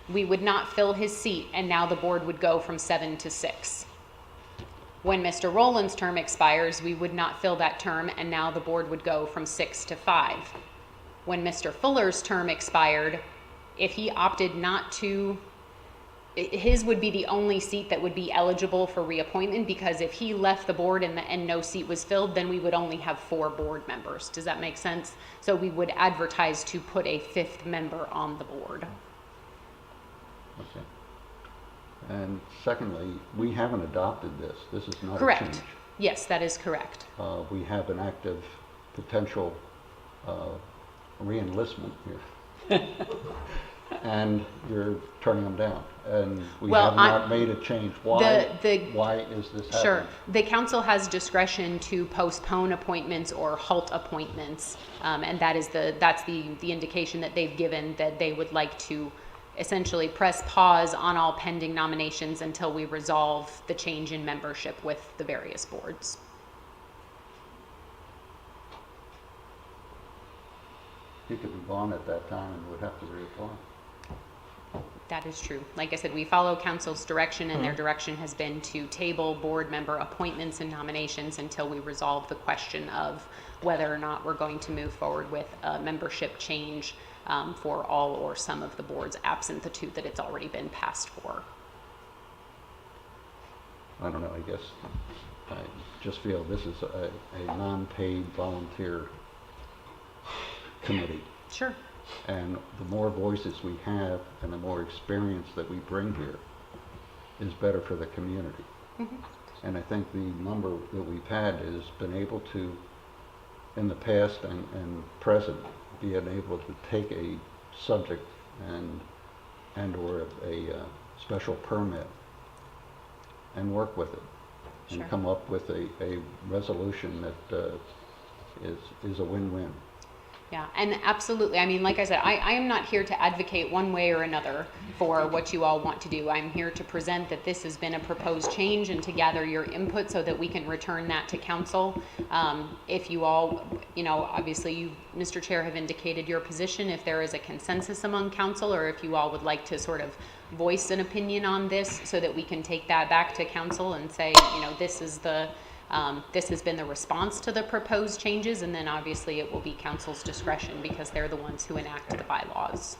we would not fill his seat, and now the board would go from 7 to 6. When Mr. Rowland's term expires, we would not fill that term, and now the board would go from 6 to 5. When Mr. Fuller's term expired, if he opted not to, his would be the only seat that would be eligible for reappointment, because if he left the board and no seat was filled, then we would only have 4 board members. Does that make sense? So we would advertise to put a 5th member on the board. Okay. And secondly, we haven't adopted this. This is not a Correct. change. Yes, that is correct. We have an active potential re-enlistment here. And you're turning them down. And we Well, have not made a change. Why? Why is this happening? Sure. The council has discretion to postpone appointments or halt appointments, and that's the indication that they've given, that they would like to essentially press pause on all pending nominations until we resolve the change in membership with the various boards. You could be gone at that time and would have to reapply. That is true. Like I said, we follow council's direction, and their direction has been to table board member appointments and nominations until we resolve the question of whether or not we're going to move forward with a membership change for all or some of the boards, absent the 2 that it's already been passed for. I don't know, I guess I just feel this is a non-paid volunteer committee. Sure. And the more voices we have and the more experience that we bring here is better for the community. Mm-hmm. And I think the number that we've had has been able to, in the past and present, being able to take a subject and or a special permit and work with it and Sure. come up with a resolution that is a win-win. Yeah, and absolutely. I mean, like I said, I am not here to advocate one way or another for what you all want to do. I'm here to present that this has been a proposed change and to gather your input so that we can return that to council. If you all, obviously you, Mr. Chair, have indicated your position. If there is a consensus among council, or if you all would like to sort of voice an opinion on this so that we can take that back to council and say, this is this has been the response to the proposed changes, and then obviously it will be council's discretion because they're the ones who enact the bylaws.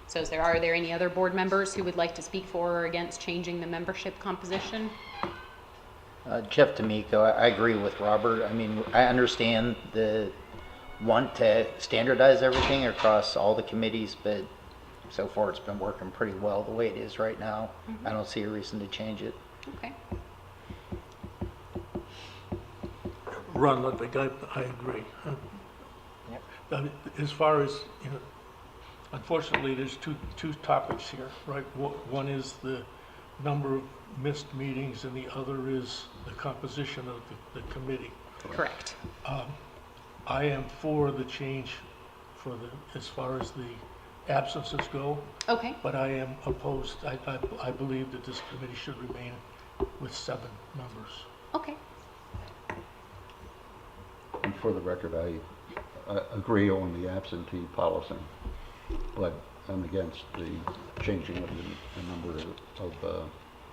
So are there any other board members who would like to speak for or against changing the membership composition? Jeff D'Amico, I agree with Robert. I mean, I understand the want to standardize everything across all the committees, but so far it's been working pretty well the way it is right now. Mm-hmm. I don't see a reason to change it. Okay. Ron Ludwig, I agree. As far as, unfortunately, there's two topics here, right? One is the number of missed meetings, and the other is the composition of the committee. Correct. I am for the change as far as the absences go, Okay. but I am opposed. I believe that this committee should remain with 7 members. Okay. And for the record, I agree on the absentee policy, but I'm against the changing of the number of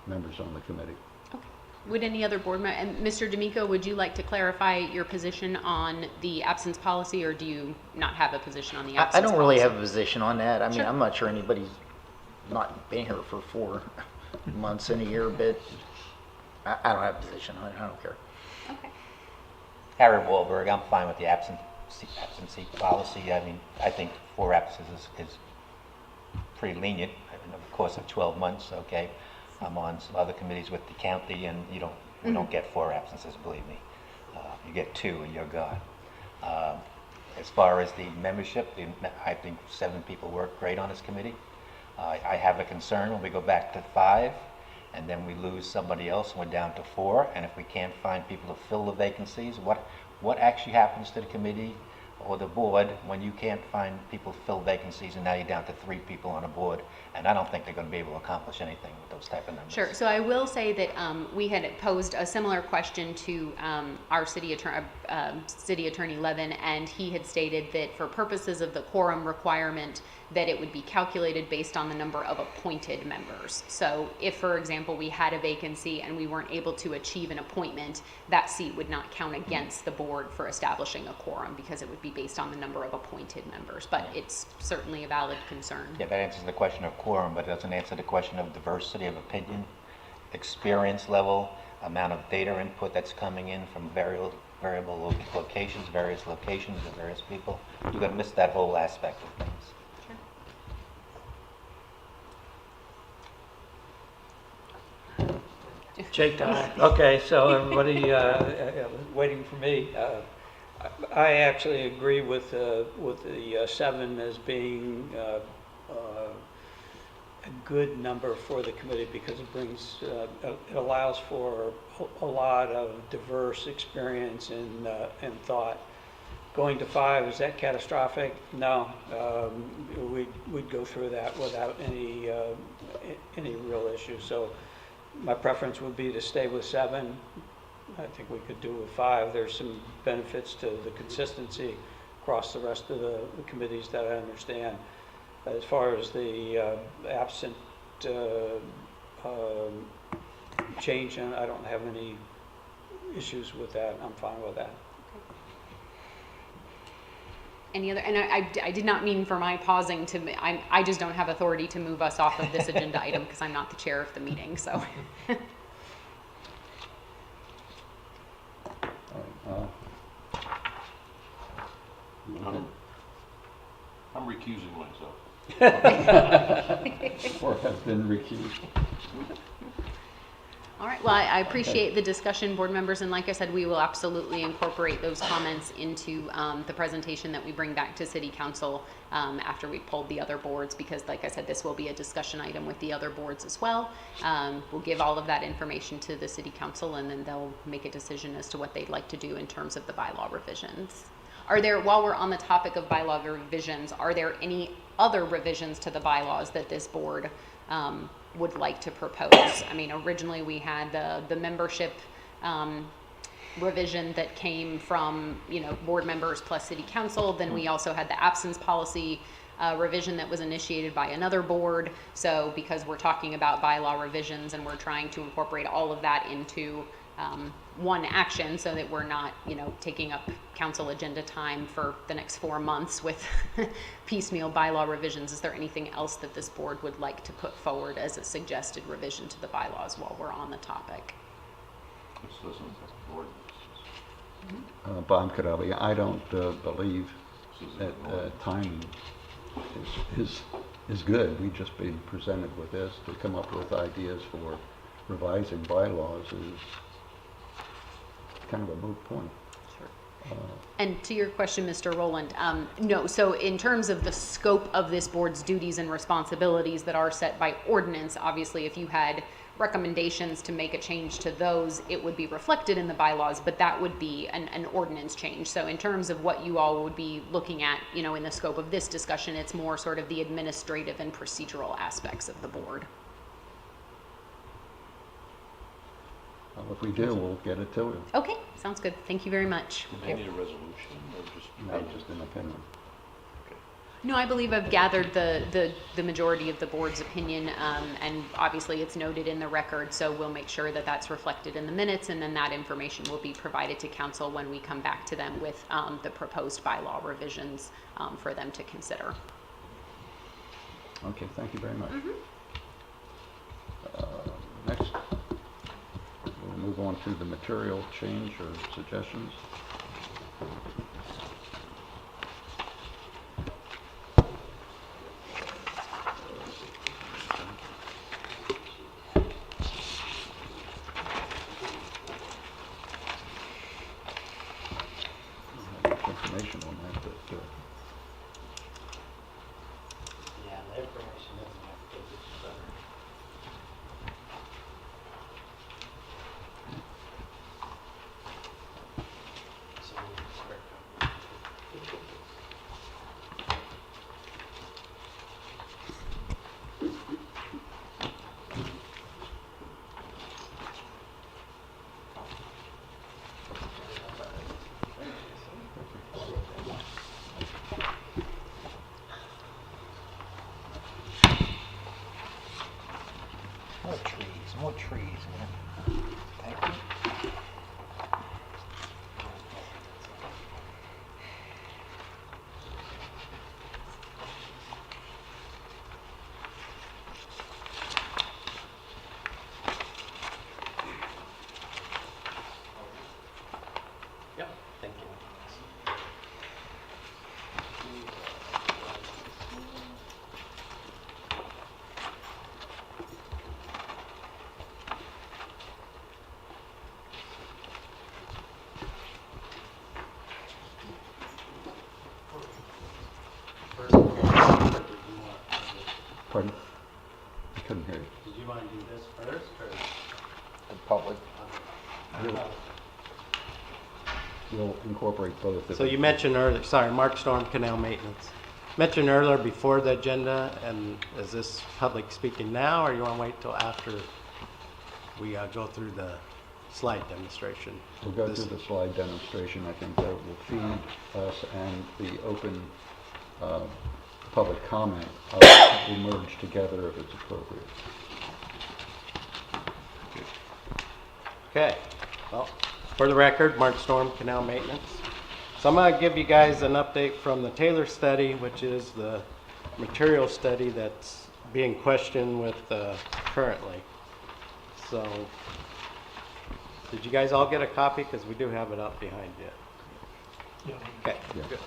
members on the committee. Okay. Would any other board member, and Mr. D'Amico, would you like to clarify your position on the absence policy, or do you not have a position on the absence I don't really policy? have a position on that. I mean, Sure. I'm not sure anybody's not been here for 4 months in a year, but I don't have a position on it. I don't care. Okay. Harry Wahlberg, I'm fine with the absentee policy. I mean, I think 4 absences is pretty lenient, in the course of 12 months, okay? I'm on some other committees with the county, and we don't get 4 absences, believe me. You get 2 and you're gone. As far as the membership, I think 7 people work great on this committee. I have a concern when we go back to 5, and then we lose somebody else and we're down to 4, and if we can't find people to fill the vacancies, what actually happens to the committee or the board when you can't find people to fill vacancies and now you're down to 3 people on a board? And I don't think they're going to be able to accomplish anything with those type of numbers. Sure. So I will say that we had posed a similar question to our city attorney Levin, and he had stated that for purposes of the quorum requirement, that it would be calculated based on the number of appointed members. So if, for example, we had a vacancy and we weren't able to achieve an appointment, that seat would not count against the board for establishing a quorum because it would be based on the number of appointed members. But it's certainly a valid concern. Yeah, that answers the question of quorum, but it doesn't answer the question of diversity of opinion, experience level, amount of data input that's coming in from various locations, various locations and various people. You're going to miss that whole aspect of things. Jake, okay, so everybody waiting for me. I actually agree with the 7 as being a good number for the committee because it brings, it allows for a lot of diverse experience and thought. Going to 5, is that catastrophic? No, we'd go through that without any real issue. So my preference would be to stay with 7. I think we could do with 5. There's some benefits to the consistency across the rest of the committees that I understand. As far as the absent change, I don't have any issues with that. I'm fine with that. Any other, and I did not mean for my pausing to, I just don't have authority to move us off of this agenda item because I'm not the chair of the meeting, so. I'm recusing myself. Or have been recused. All right, well, I appreciate the discussion, board members, and like I said, we will absolutely incorporate those comments into the presentation that we bring back to City Council after we've pulled the other boards, because like I said, this will be a discussion item with the other boards as well. We'll give all of that information to the City Council, and then they'll make a decision as to what they'd like to do in terms of the bylaw revisions. Are there, while we're on the topic of bylaw revisions, are there any other revisions to the bylaws that this board would like to propose? I mean, originally we had the membership revision that came from, you know, board members plus city council. Then we also had the absence policy revision that was initiated by another board. So because we're talking about bylaw revisions and we're trying to incorporate all of that into one action so that we're not, you know, taking up council agenda time for the next 4 months with piecemeal bylaw revisions, is there anything else that this board would like to put forward as a suggested revision to the bylaws while we're on the topic? Bob Kadabi, I don't believe that time is good. We just being presented with this to come up with ideas for revising bylaws is kind of a moot point. And to your question, Mr. Rowland, no, so in terms of the scope of this board's duties and responsibilities that are set by ordinance, obviously if you had recommendations to make a change to those, it would be reflected in the bylaws, but that would be an ordinance change. So in terms of what you all would be looking at, you know, in the scope of this discussion, it's more sort of the administrative and procedural aspects of the board. Well, if we do, we'll get it to you. Okay, sounds good. Thank you very much. Do they need a resolution or just? Not just an opinion. No, I believe I've gathered the majority of the board's opinion, and obviously it's noted in the record, so we'll make sure that that's reflected in the minutes, and then that information will be provided to council when we come back to them with the proposed bylaw revisions for them to consider. Okay, thank you very much. Next, we'll move on to the material change or suggestions. Information on that, but Yeah, the information isn't that good. More trees, man. Thank you. Yep, thank you. pardon? I couldn't hear you. Did you want to do this first, or? The public. We'll incorporate both. So you mentioned earlier, sorry, Mark Storm, Canal Maintenance. Mentioned earlier before the agenda, and is this public speaking now, or you want to wait till after we go through the slide demonstration? We'll go through the slide demonstration. I think that will feed us, and the open public comment will merge together if it's appropriate. Okay, well, for the record, Mark Storm, Canal Maintenance. So I'm going to give you guys an update from the Taylor study, which is the material study that's being questioned with currently. So, did you guys all get a copy? Because we do have it up behind you. Yeah. Okay, Yeah. good.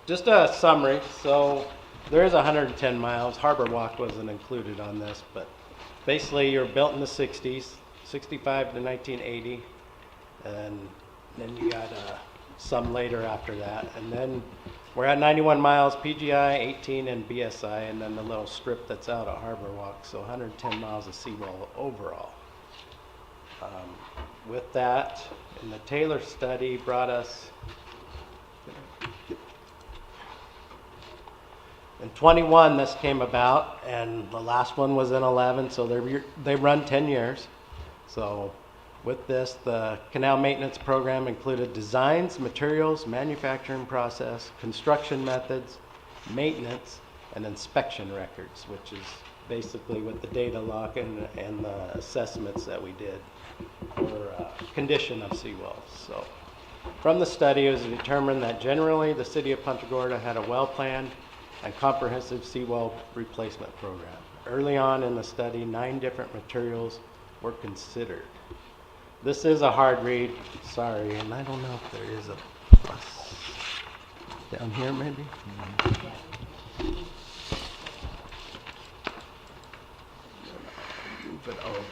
Just a summary. So, there is 110 miles. Harbor Walk wasn't included on this, but basically you're built in the 60s, 65 to 1980, and then you got some later after that. And then we're at 91 miles PGI, 18 and BSI, and then the little strip that's out at Harbor Walk. So 110 miles of seawall overall. With that, and the Taylor study brought us In 21, this came about, and the last one was in 11, so they run 10 years. So with this, the canal maintenance program included designs, materials, manufacturing process, construction methods, maintenance, and inspection records, which is basically with the data log and the assessments that we did for condition of seawalls. So from the study, it was determined that generally the city of Punta Gorda had a well-planned and comprehensive seawall replacement program. Early on in the study, 9 different materials were considered. This is a hard read, sorry, and I don't know if there is a bus down here maybe. Move it over.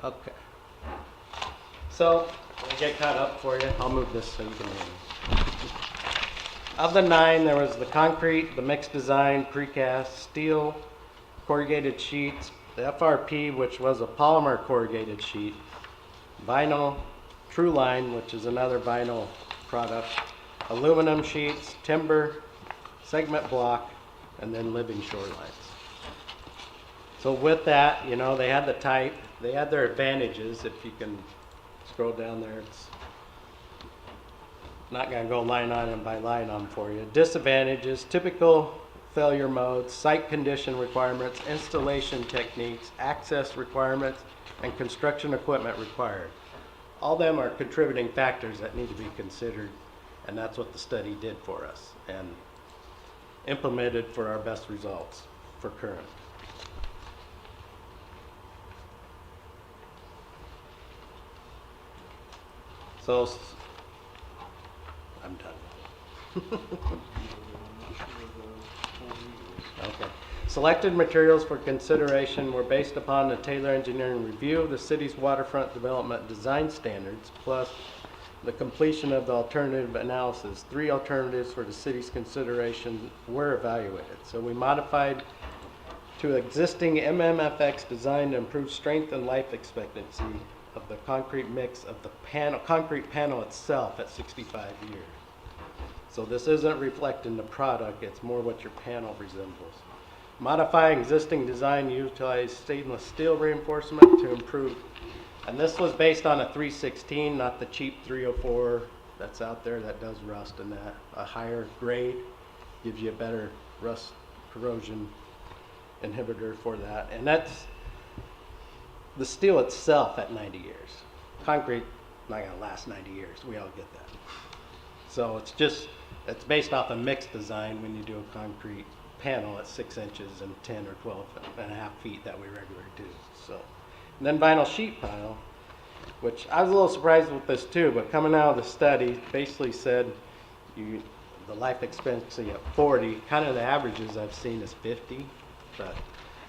Okay. So, let me get caught up for you. I'll move this so you can hear me. Of the 9, there was the concrete, the mixed design, precast, steel, corrugated sheets, the FRP, which was a polymer corrugated sheet, vinyl, True Line, which is another vinyl product, aluminum sheets, timber, segment block, and then living shorelines. So with that, you know, they had the type, they had their advantages. If you can scroll down there, it's not going to go line item by line item for you. Disadvantages, typical failure modes, site condition requirements, installation techniques, access requirements, and construction equipment required. All of them are contributing factors that need to be considered, and that's what the study did for us and implemented for our best results for current. So, I'm done. Okay. Selected materials for consideration were based upon the Taylor Engineering review of the city's waterfront development design standards, plus the completion of the alternative analysis. 3 alternatives for the city's consideration were evaluated. So we modified to existing MMFX design to improve strength and life expectancy of the concrete mix of the concrete panel itself at 65 years. So this isn't reflecting the product, it's more what your panel resembles. Modify existing design, utilize stainless steel reinforcement to improve. And this was based on a 316, not the cheap 304 that's out there that does rust and that. A higher grade gives you a better rust corrosion inhibitor for that. And that's the steel itself at 90 years. Concrete, not gonna last 90 years, we all get that. So it's based off a mixed design when you do a concrete panel at 6 inches and 10 or 12 and a half feet that we regularly do. So, and then vinyl sheet pile, which I was a little surprised with this too, but coming out of the study basically said the life expectancy at 40, kind of the averages I've seen is 50,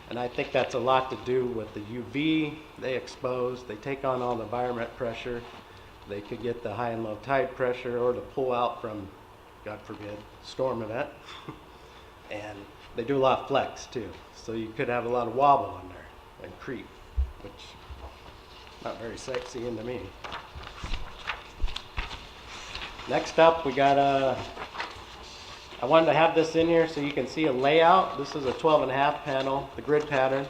and I think that's a lot to do with the UV they expose. They take on all the environment pressure. They could get the high and low tide pressure or the pull out from, God forbid, storm event. And they do a lot of flex too. So you could have a lot of wobble in there and creep, which not very sexy into me. Next up, we got I wanted to have this in here so you can see a layout. This is a 12.5 panel, the grid pattern,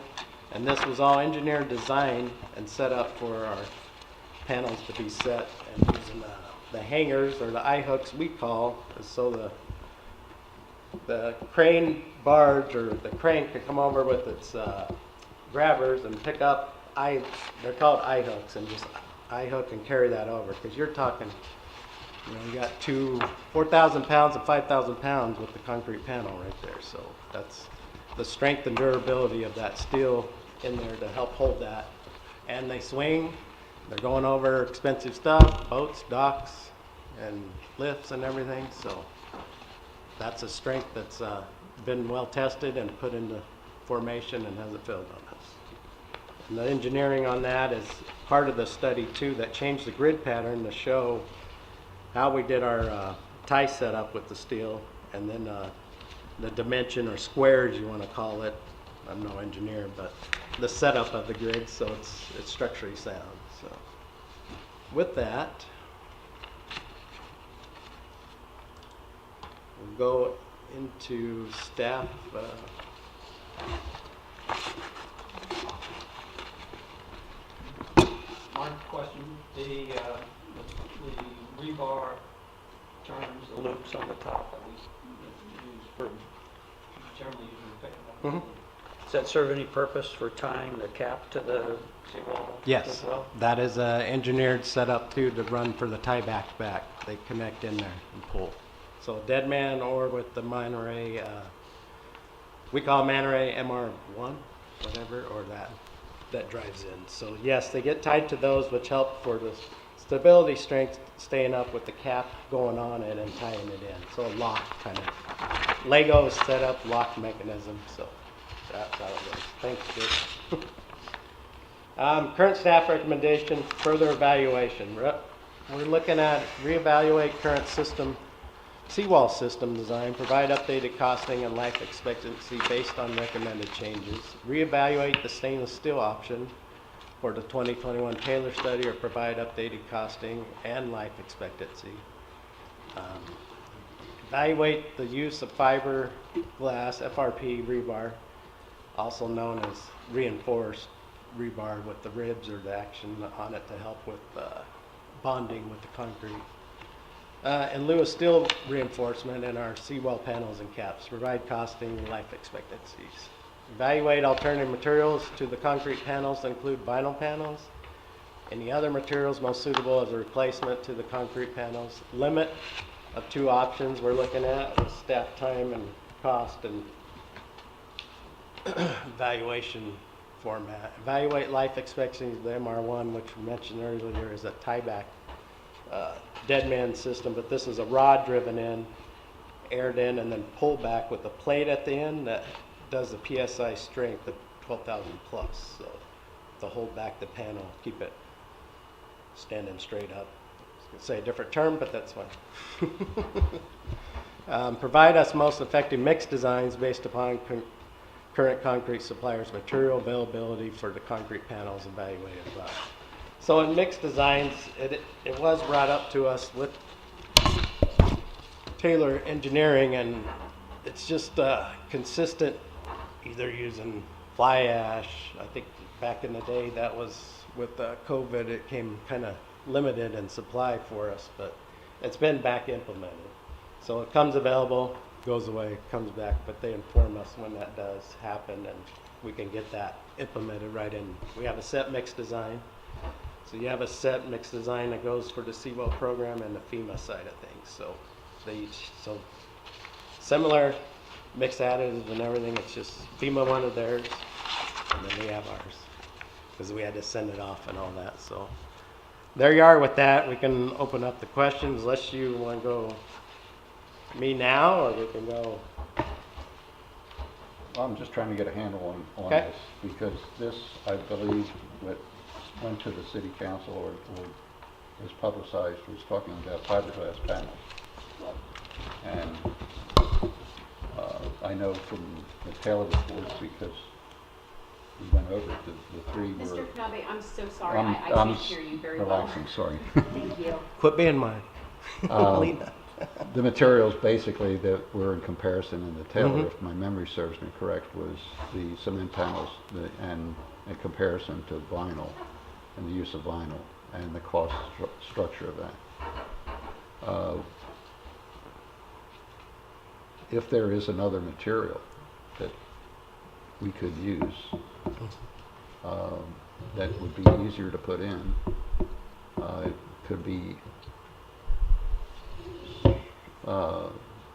and this was all engineered, designed, and set up for our panels to be set, and using the hangers or the eye hooks we call, so the crane barge or the crane could come over with its grabbers and pick up they're called eye hooks, and just eye hook and carry that over, because you're talking, you got 4,000 pounds and 5,000 pounds with the concrete panel right there. So that's the strength and durability of that steel in there to help hold that. And they swing, they're going over expensive stuff, boats, docks, and lifts and everything. So that's a strength that's been well tested and put into formation and hasn't failed on us. And the engineering on that is part of the study too, that changed the grid pattern to show how we did our tie setup with the steel, and then the dimension or squares you want to call it. I'm no engineer, but the setup of the grid so it's structurally sound. So with that, go into staff, One question, the rebar terms, the loops on the top that we use for, generally use in pickup. Does that serve any purpose for tying the cap to the seawall yes, as well? that is engineered setup too to run for the tieback back. They connect in there and pull. So dead man or with the minor array, we call minor array MR1, whatever, or that drives in. So yes, they get tied to those, which help for the stability strength, staying up with the cap going on it and tying it in. So a lock kind of Lego set up lock mechanism. So that's how it goes. Thanks, Jake. Current staff recommendation, further evaluation. We're looking at reevaluate current system, seawall system design, provide updated costing and life expectancy based on recommended changes. Reevaluate the stainless steel option for the 2021 Taylor study or provide updated costing and life expectancy. Evaluate the use of fiberglass, FRP rebar, also known as reinforced rebar with the ribs or the action on it to help with bonding with the concrete. In lieu of steel reinforcement in our seawall panels and caps, provide costing and life expectancies. Evaluate alternative materials to the concrete panels that include vinyl panels. Any other materials most suitable as a replacement to the concrete panels. Limit of 2 options we're looking at with staff time and cost and evaluation format. Evaluate life expectancy of the MR1, which we mentioned earlier is a tieback dead man system, but this is a rod driven in, aired in, and then pulled back with a plate at the end that does the PSI strength of 12,000 plus. So to hold back the panel, keep it standing straight up. I was going to say a different term, but that's fine. Provide us most effective mix designs based upon current concrete suppliers' material availability for the concrete panels evaluated by. So in mixed designs, it was brought up to us with Taylor Engineering, and it's just consistent, either using fly ash. I think back in the day that was with COVID, it came kind of limited in supply for us, but it's been back implemented. So it comes available, goes away, comes back, but they inform us when that does happen, and we can get that implemented right in. We have a set mix design. So you have a set mix design that goes for the seawall program and the FEMA side of things. So they each, so similar mixed additives and everything. It's just FEMA wanted theirs, and then we have ours because we had to send it off and all that. So there you are with that. We can open up the questions unless you want to go me now, or we can go. Well, I'm just trying to get a handle on Okay. this, because this, I believe, went to the city council or was publicized, was talking about fiberglass panels. And I know from the Taylor reports, because we went over it, the 3 were... Mr. Knabe, I'm so sorry, I'm- I I'm can't hear you very well. relaxing, sorry. Thank you. Quit being mine. Lena. The materials basically that were in comparison in the Taylor, Mhm. if my memory serves me correct, was the cement panels and in comparison to vinyl and the use of vinyl and the cost structure of that. If there is another material that we could use that would be easier to put in, it could be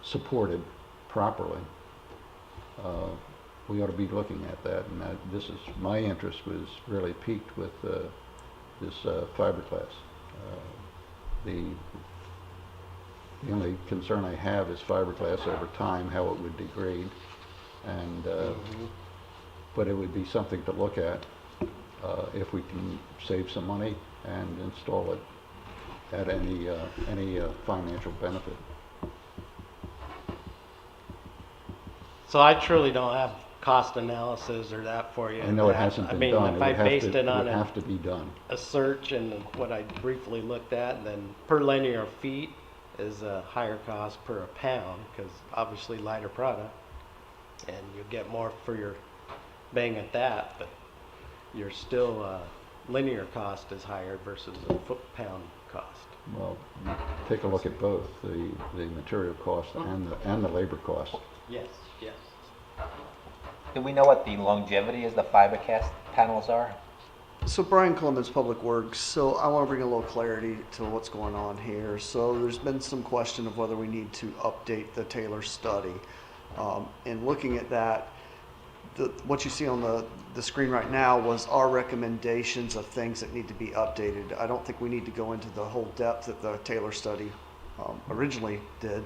supported properly, we ought to be looking at that. And this is, my interest was really piqued with this fiberglass. The only concern I have is fiberglass over time, how it would degrade, and but it would be something to look at if we can save some money and install it at any financial benefit. So I truly don't have cost analysis or that for you. I know it hasn't been done. I mean, if I based it on would have to be done. a search and what I briefly looked at, then per linear feet, is a higher cost per a pound, because obviously lighter product, and you get more for your bang at that, but you're still, linear cost is higher versus a foot-pound cost. Well, take a look at both, the material cost and the labor cost. Yes, yes. Do we know what the longevity is the fiber cast panels are? So Brian Clemens, Public Works. So I want to bring a little clarity to what's going on here. So there's been some question of whether we need to update the Taylor study. And looking at that, what you see on the screen right now was our recommendations of things that need to be updated. I don't think we need to go into the whole depth that the Taylor study originally did,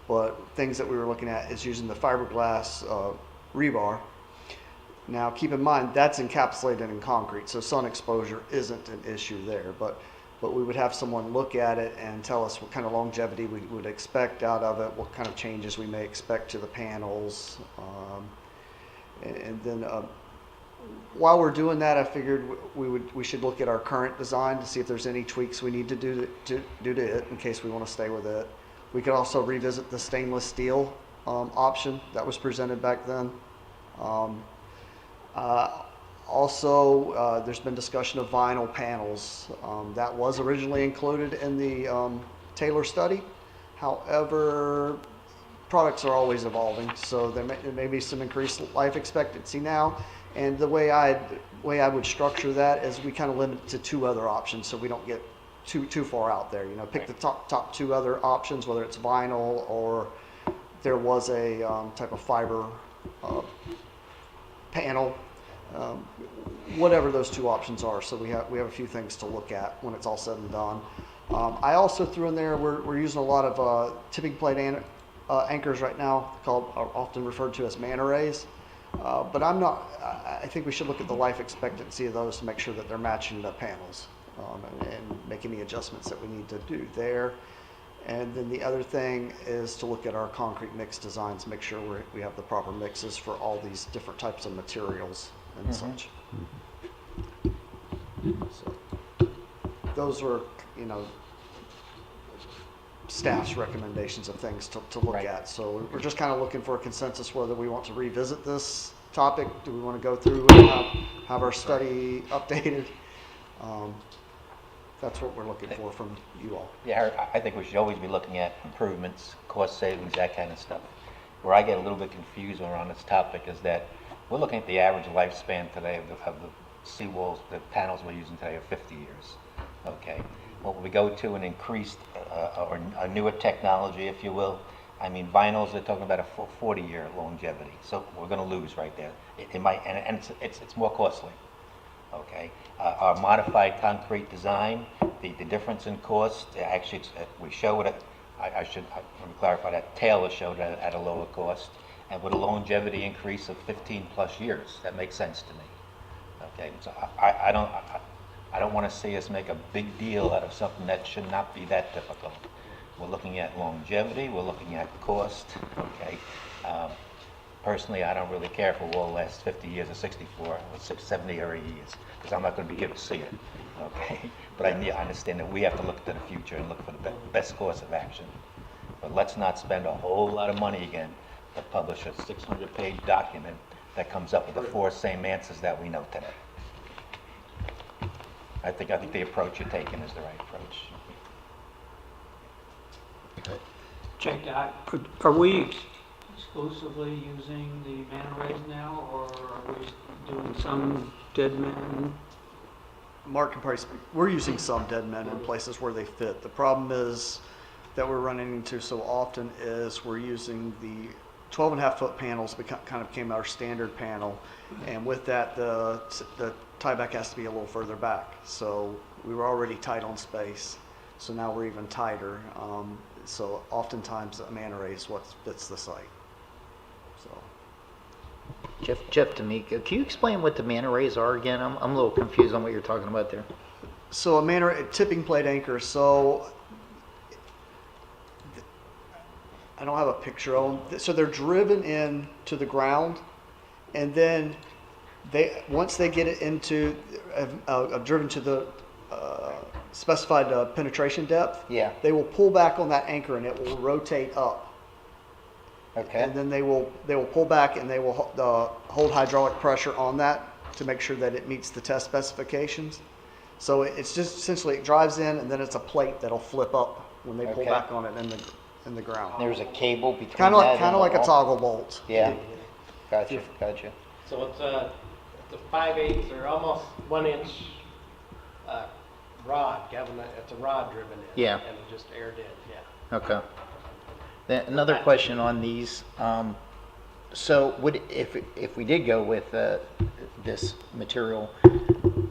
but things that we were looking at is using the fiberglass rebar. Now, keep in mind, that's encapsulated in concrete, so sun exposure isn't an issue there, but we would have someone look at it and tell us what kind of longevity we would expect out of it, what kind of changes we may expect to the panels. And then while we're doing that, I figured we should look at our current design to see if there's any tweaks we need to do to it in case we want to stay with it. We could also revisit the stainless steel option that was presented back then. Also, there's been discussion of vinyl panels. That was originally included in the Taylor study. However, products are always evolving, so there may be some increased life expectancy now. And the way I would structure that is we kind of limit it to 2 other options, so we don't get too far out there. You know, pick the top 2 other options, whether it's vinyl or there was a type of fiber panel, whatever those 2 options are. So we have a few things to look at when it's all said and done. I also threw in there, we're using a lot of tipping plate anchors right now, often referred to as man arrays. But I think we should look at the life expectancy of those to make sure that they're matching the panels, and make any adjustments that we need to do there. And then the other thing is to look at our concrete mix designs, make sure we have the proper mixes for all these different types of materials and such. So those were, staff's recommendations of things to look at. So we're just kind of looking for a consensus whether we want to revisit this topic. Do we want to go through and have our study updated? That's what we're looking for from you all. Yeah, I think we should always be looking at improvements, cost savings, that kind of stuff. Where I get a little bit confused when we're on this topic is that we're looking at the average lifespan today of the seawalls, the panels we're using today are 50 years. Okay. Well, we go to an increased or a newer technology, if you will. I mean, vinyls, they're talking about a 40-year longevity. So we're going to lose right there. It might, and it's more costly. Okay. Our modified concrete design, the difference in cost, actually, we show it. Let me clarify that. Taylor showed it at a lower cost, and with a longevity increase of 15 plus years, that makes sense to me. Okay. So I don't want to see us make a big deal out of something that should not be that difficult. We're looking at longevity, we're looking at cost, okay? Personally, I don't really care if it will last 50 years or 64 or 70 or 80 years, because I'm not going to be here to see it, okay? But I understand that we have to look to the future and look for the best course of action. But let's not spend a whole lot of money again to publish a 600-page document that comes up with the 4 same answers that we know today. I think the approach you're taking is the right approach. Jake, are we exclusively using the man arrays now, or are we doing some dead man? Mark can probably speak. We're using some dead men in places where they fit. The problem is that we're running into so often is we're using the 12.5-foot panels kind of became our standard panel, and with that the tieback has to be a little further back. So we were already tight on space, so now we're even tighter. So oftentimes a man array is what fits the site. So Jeff D'Amico, can you explain what the man arrays are again? I'm a little confused on what you're talking about there. So a tipping plate anchor. So I don't have a picture of them. So they're driven in to the ground, and then once they get it into driven to the specified penetration depth. Yeah. They will pull back on that anchor and it will rotate up. Okay. And then they will pull back and they will hold hydraulic pressure on that to make sure that it meets the test specifications. So it's just essentially it drives in and then it's a plate that'll flip up when they pull Okay. back on it in the ground. There's a cable between Kind that of and like the a wall? toggle bolt. Yeah. Gotcha. Gotcha. So it's a 5/8 or almost 1-inch rod, it's a rod driven in. Yeah. And it just aired in, yeah. Okay. Then another question on these. So would, if we did go with this material,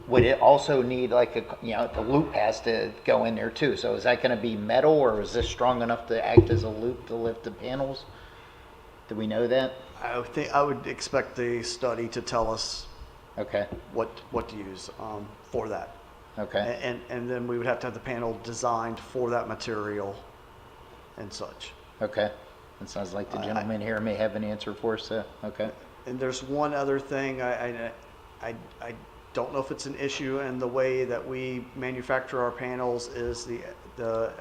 would it also need like the loop has to go in there too? So is that going to be metal, or is this strong enough to act as a loop to lift the panels? Do we know that? I would expect the study to tell us Okay. what to use for that. Okay. And then we would have to have the panel designed for that material and such. Okay. It sounds like the gentleman here may have an answer for us. Okay. And there's one other thing, I don't know if it's an issue in the way that we manufacture our panels is the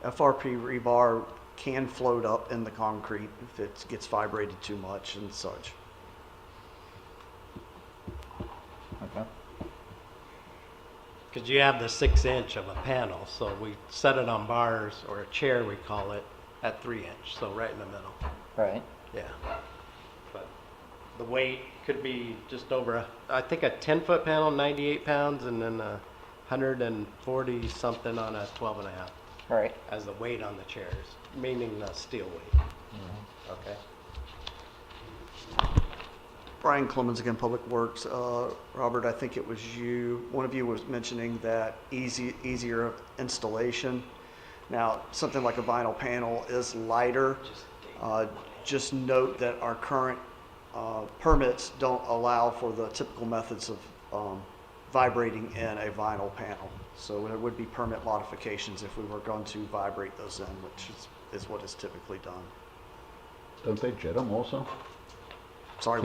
FRP rebar can float up in the concrete if it gets vibrated too much and such. Okay. Because you have the 6-inch of a panel, so we set it on bars, or a chair we call it, at 3-inch, so right in the middle. Right. Yeah. But the weight could be just over, I think a 10-foot panel, 98 pounds, and then 140 something on a 12.5 Right. as the weight on the chairs, meaning the steel weight. Okay. Brian Clemens again, Public Works. Robert, I think it was one of you was mentioning that easier installation. Now, something like a vinyl panel is lighter. Just note that our current permits don't allow for the typical methods of vibrating in a vinyl panel. So there would be permit modifications if we were going to vibrate those in, which is what is typically done. Don't they jet them also? Sorry,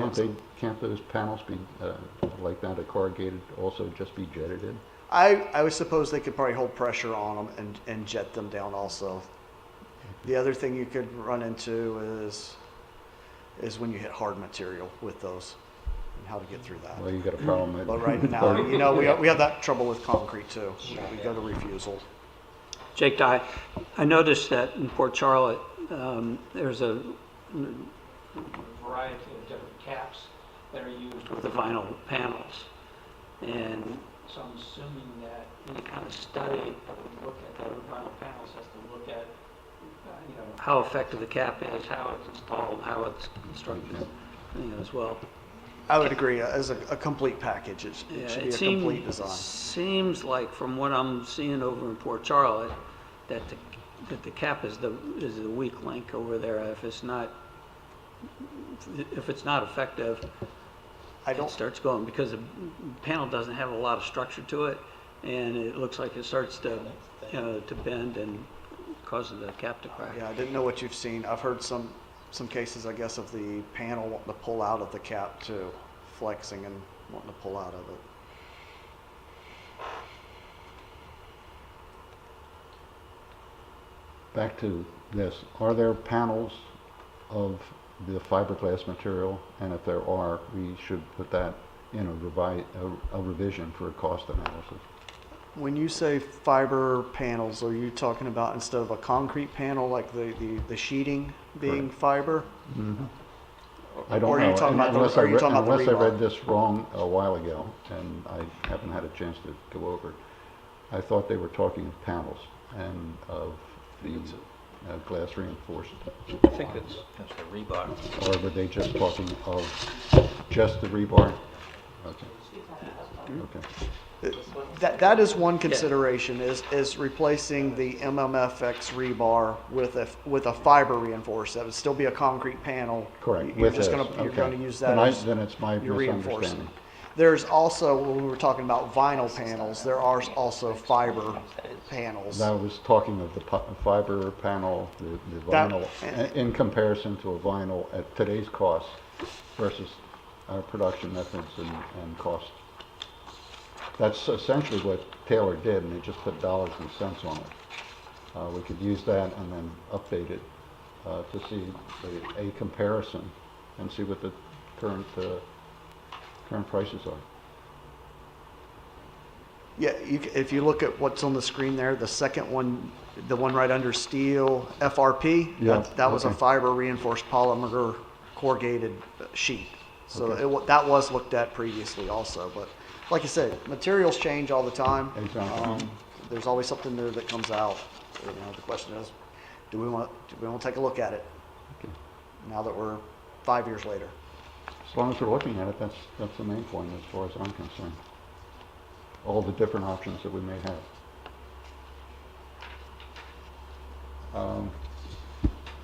Can't those panels be like that, a corrugated, also just be jetted in? I would suppose they could probably hold pressure on them and jet them down also. The other thing you could run into is when you hit hard material with those and how to get through that. Well, you got a problem with. But right now, we have that trouble with concrete too. We go to refusal. Jake, I noticed that in Port Charlotte, there's a variety of different caps that are used with the vinyl panels. And so I'm assuming that any kind of study that would look at the vinyl panels has to look at, how effective the cap is, how it's installed, how it's constructed, as well. I would agree. As a complete package, it Yeah, should be it a complete design. seems like from what I'm seeing over in Port Charlotte, that the cap is the weak link over there. If it's not effective, it starts going, because the panel doesn't have a lot of structure to it, and it looks like it starts to bend and causes the cap to crack. Yeah, I didn't know what you've seen. I've heard some cases, I guess, of the panel wanting to pull out of the cap too, flexing and wanting to pull out of it. Back to this, are there panels of the fiberglass material? And if there are, we should put that in a revision for a cost analysis. When you say fiber panels, are you talking about instead of a concrete panel, like the sheeting being fiber? Mm-hmm. I don't Or are know, you talking about unless are you talking about the unless I rebar? read this wrong a while ago, and I haven't had a chance to go over it. I thought they were talking of panels and of the glass reinforced. I think it's the rebar. Or were they just talking of just the rebar? Okay. Okay. That is one consideration, is replacing the MMFX rebar with a fiber reinforced. That would still be a concrete panel. Correct. You're With just this, gonna okay. use that Then it's my you're reinforcing. misunderstanding. There's also, when we were talking about vinyl panels, there are also fiber panels. I was talking of the fiber panel, the That- vinyl, in comparison to a vinyl at today's cost versus our production methods and cost. That's essentially what Taylor did, and they just put dollars and cents on it. We could use that and then update it to see a comparison and see what the current prices are. Yeah, if you look at what's on the screen there, the second one, the one right under steel, FRP, Yeah, that was a okay. fiber reinforced polymer corrugated sheet. So Okay. that was looked at previously also, but like I said, materials change all the time. Exactly. There's always something new that comes out. So, the question is, do we want to take a look at it Okay. now that we're 5 years later? As long as we're looking at it, that's the main point as far as I'm concerned. All the different options that we may have.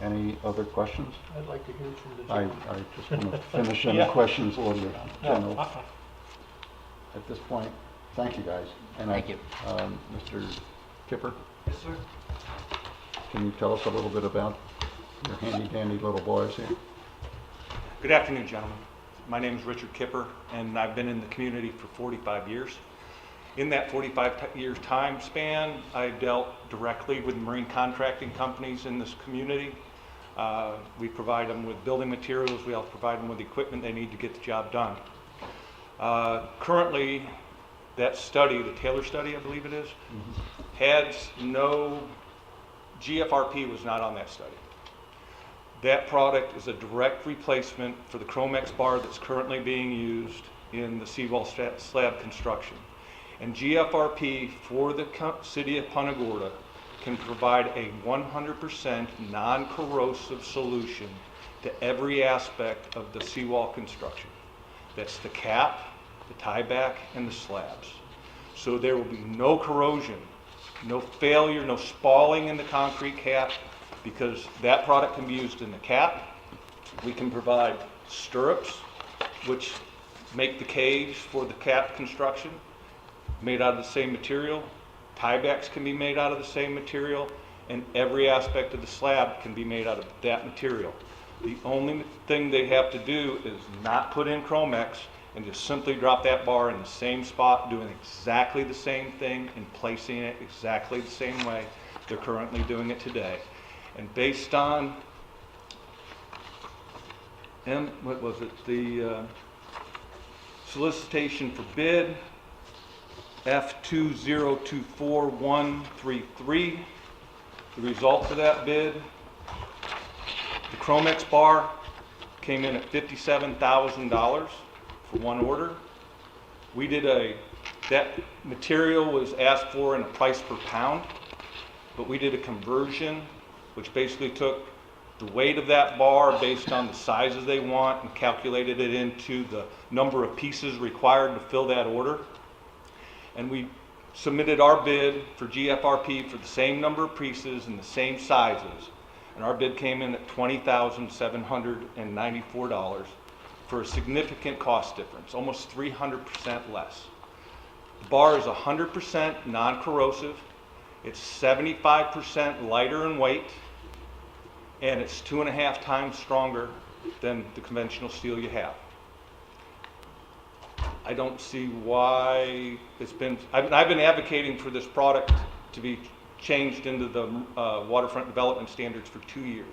Any other questions? I'd like to hear from the I gentleman. just want to finish any Yeah. questions or the No, general. uh-uh. At this point, thank you guys. And Thank you. Mr. Kipper, Yes, sir. can you tell us a little bit about your handy dandy little boys here? Good afternoon, gentlemen. My name is Richard Kipper, and I've been in the community for 45 years. In that 45-year time span, I've dealt directly with marine contracting companies in this community. We provide them with building materials. We also provide them with equipment they need to get the job done. Currently, that study, the Taylor study, I believe it is, has no, GFRP was not on that study. That product is a direct replacement for the Chromex bar that's currently being used in the seawall slab construction. And GFRP for the city of Punta Gorda can provide a 100% non-corrosive solution to every aspect of the seawall construction. That's the cap, the tieback, and the slabs. So there will be no corrosion, no failure, no spalling in the concrete cap, because that product can be used in the cap. We can provide stirrups, which make the caves for the cap construction, made out of the same material. Tiebacks can be made out of the same material, and every aspect of the slab can be made out of that material. The only thing they have to do is not put in Chromex and just simply drop that bar in the same spot, doing exactly the same thing and placing it exactly the same way they're currently doing it today. And based on, what was it, the solicitation for bid, F2024133, the results of that bid, the Chromex bar came in at $57,000 for one order. We did that material was asked for in a price per pound, but we did a conversion, which basically took the weight of that bar based on the sizes they want and calculated it into the number of pieces required to fill that order. And we submitted our bid for GFRP for the same number of pieces and the same sizes. And our bid came in at $20,794 for a significant cost difference, almost 300% less. The bar is 100% non-corrosive. It's 75% lighter in weight, and it's 2.5 times stronger than the conventional steel you have. I don't see why it's been, I've been advocating for this product to be changed into the waterfront development standards for 2 years,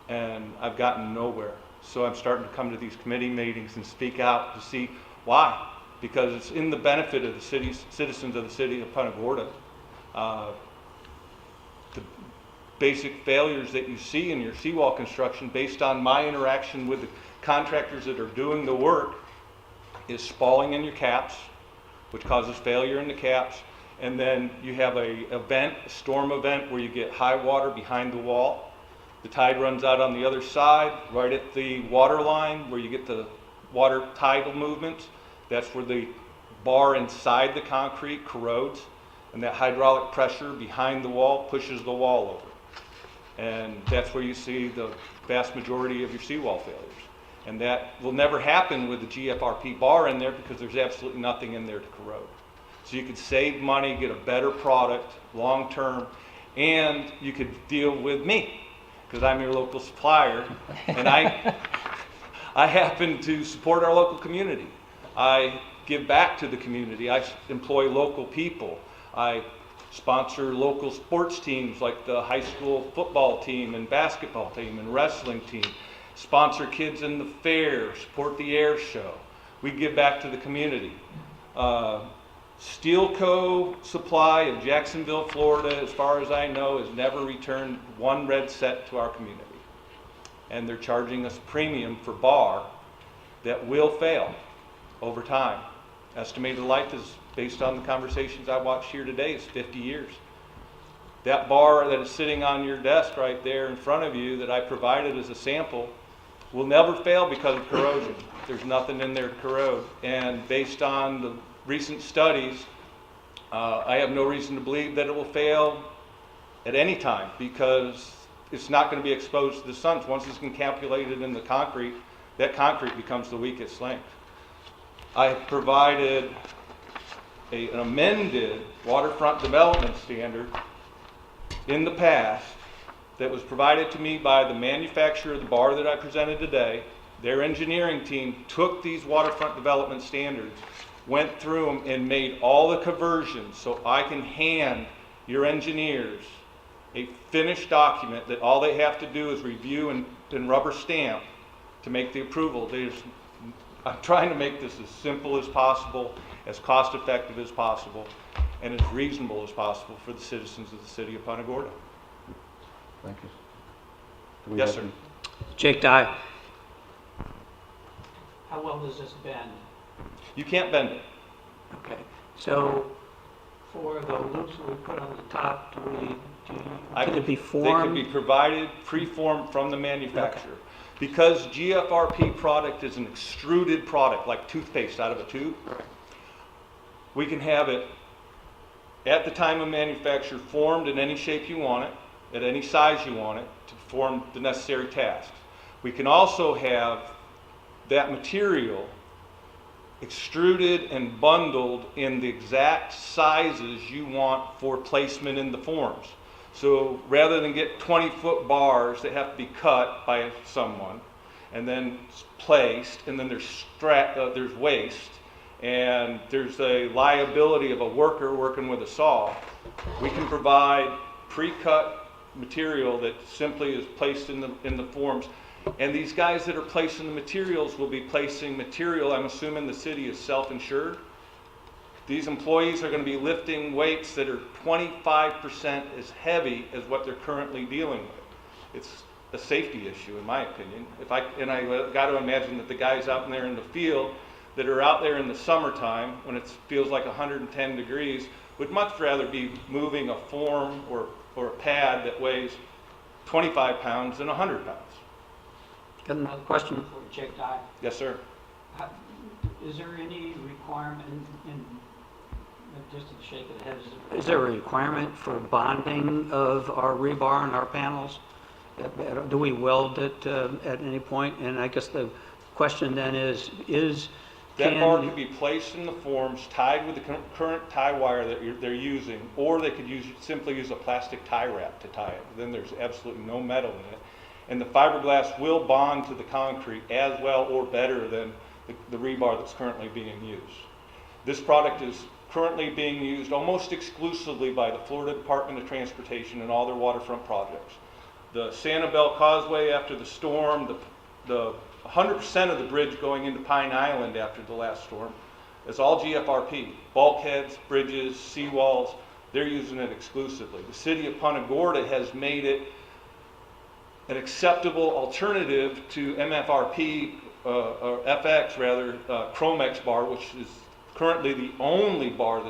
and I've gotten nowhere. So I'm starting to come to these committee meetings and speak out to see why, because it's in the benefit of the citizens of the city of Punta Gorda. The basic failures that you see in your seawall construction, based on my interaction with the contractors that are doing the work, is spalling in your caps, which causes failure in the caps. And then you have a storm event, where you get high water behind the wall. The tide runs out on the other side, right at the water line, where you get the water tidal movement. That's where the bar inside the concrete corrodes, and that hydraulic pressure behind the wall pushes the wall over. And that's where you see the vast majority of your seawall failures. And that will never happen with the GFRP bar in there, because there's absolutely nothing in there to corrode. So you could save money, get a better product long term, and you could deal with me, because I'm your local supplier, and I happen to support our local community. I give back to the community. I employ local people. I sponsor local sports teams like the high school football team and basketball team and wrestling team. Sponsor kids in the fair, support the air show. We give back to the community. Steel Co. Supply of Jacksonville, Florida, as far as I know, has never returned one red set to our community. And they're charging us premium for bar that will fail over time. Estimated life is, based on the conversations I watched here today, is 50 years. That bar that is sitting on your desk right there in front of you that I provided as a sample will never fail because of corrosion. There's nothing in there to corrode. And based on the recent studies, I have no reason to believe that it will fail at any time because it's not going to be exposed to the sun. Once it's encapsulated in the concrete, that concrete becomes the weakest link. I have provided an amended waterfront development standard in the past that was provided to me by the manufacturer of the bar that I presented today. Their engineering team took these waterfront development standards, went through them, and made all the conversions so I can hand your engineers a finished document that all they have to do is review and rubber stamp to make the approval. I'm trying to make this as simple as possible, as cost effective as possible, and as reasonable as possible for the citizens of the city of Punta Gorda. Thank you. Do we Yes, have sir. Jake Dye. How well does this bend? You can't bend it. Okay, so for the loops that we put on the top, can it be They could formed? be provided pre-formed from the manufacturer. Because GFRP product is an extruded product, like toothpaste out of a tube, we can have it at the time of manufacture formed in any shape you want it, at any size you want it, to perform the necessary tasks. We can also have that material extruded and bundled in the exact sizes you want for placement in the forms. So rather than get 20-foot bars that have to be cut by someone and then placed, and then there's waste, and there's a liability of a worker working with a saw, we can provide pre-cut material that simply is placed in the forms. And these guys that are placing the materials will be placing material, I'm assuming the city is self-insured. These employees are going to be lifting weights that are 25% as heavy as what they're currently dealing with. It's a safety issue, in my opinion. I got to imagine that the guys out there in the field that are out there in the summertime, when it feels like 110 degrees, would much rather be moving a form or a pad that weighs 25 pounds than 100 pounds. Got another question for Jake Dye. Yes, sir. Is there any requirement, just a shake of the head, is there a requirement for bonding of our rebar and our panels? Do we weld it at any point? And I guess the question then is That bar can be placed in the forms, tied with the current tie wire that they're using, or they could simply use a plastic tie wrap to tie it. Then there's absolutely no metal in it. And the fiberglass will bond to the concrete as well or better than the rebar that's currently being used. This product is currently being used almost exclusively by the Florida Department of Transportation and all their waterfront projects. The Sanibel Causeway after the storm, the 100% of the bridge going into Pine Island after the last storm, it's all GFRP. Bulkheads, bridges, seawalls, they're using it exclusively. The city of Punta Gorda has made it an acceptable alternative to MFRP, or FX rather, Chromex bar, which is currently the only bar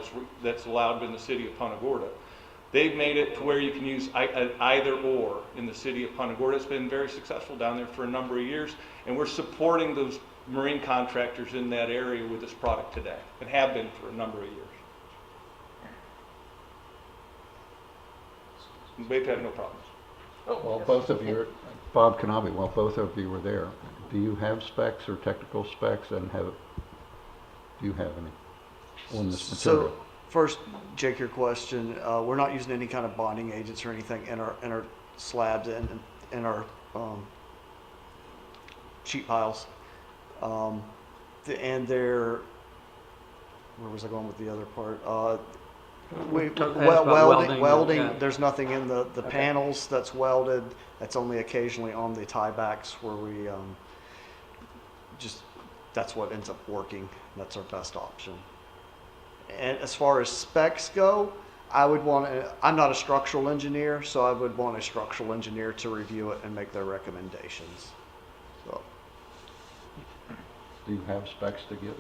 that's allowed in the city of Punta Gorda. They've made it to where you can use either or in the city of Punta Gorda. It's been very successful down there for a number of years, and we're supporting those marine contractors in that area with this product today, and have been for a number of years. We've had no problems. Well, both of you, Bob Kanabe, while both of you were there, do you have specs or technical specs, and do you have any on this material? So, first, Jake, your question, we're not using any kind of bonding agents or anything in our slabs and in our sheet piles. And they're where was I going with the other part? Talk- ask about welding, Welding, yeah. there's nothing in the panels that's welded. That's only occasionally on the tiebacks where we that's what ends up working. That's our best option. And as far as specs go, I'm not a structural engineer, so I would want a structural engineer to review it and make their recommendations. So, Do you have specs to give?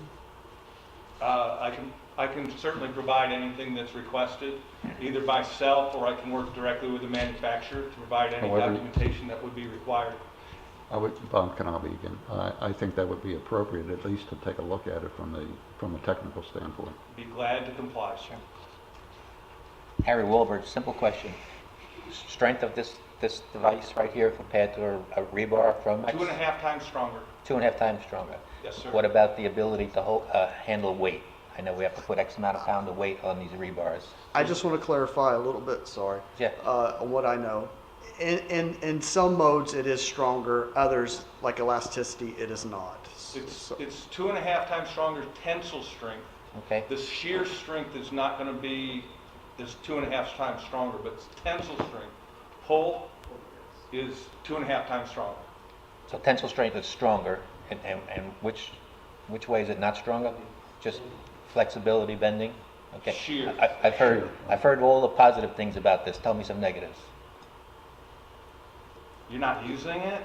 I can certainly provide anything that's requested, either myself or I can work directly with the manufacturer to provide any However- documentation that would be required. Bob Canal again. I think that would be appropriate, at least to take a look at it from a technical standpoint. Be glad to comply, sir. Harry Wahlberg, simple question. Strength of this device right here compared to a rebar from 2.5 times stronger. 2.5 times stronger. Yes, sir. What about the ability to handle weight? I know we have to put X amount of pound of weight on these rebars. I just want to clarify a little bit, sorry, Yeah. on what I know. In some modes, it is stronger. Others, like elasticity, it is not. It's 2.5 times stronger tensile strength. Okay. The shear strength is not going to be this 2.5 times stronger, but tensile strength, pull, is 2.5 times stronger. So tensile strength is stronger, and which way is it not stronger? Just flexibility, bending? Okay. Shear. I've heard all the positive things about this. Tell me some negatives. You're not using it?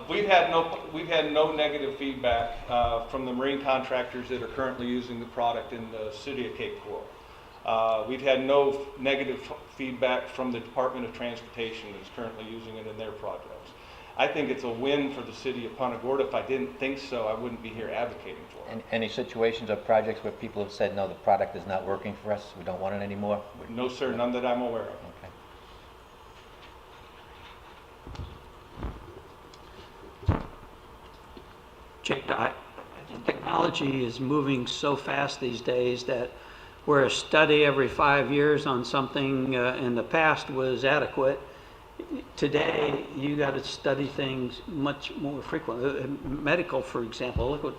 We've had no negative feedback from the marine contractors that are currently using the product in the city of Cape Coral. We've had no negative feedback from the Department of Transportation that's currently using it in their projects. I think it's a win for the city of Punta Gorda. If I didn't think so, I wouldn't be here advocating for it. Any situations or projects where people have said, no, the product is not working for us, we don't want it anymore? No, sir, none that I'm aware of. Okay. Jake, I think technology is moving so fast these days that where a study every 5 years on something in the past was adequate, today you got to study things much more frequently. Medical, for example, look what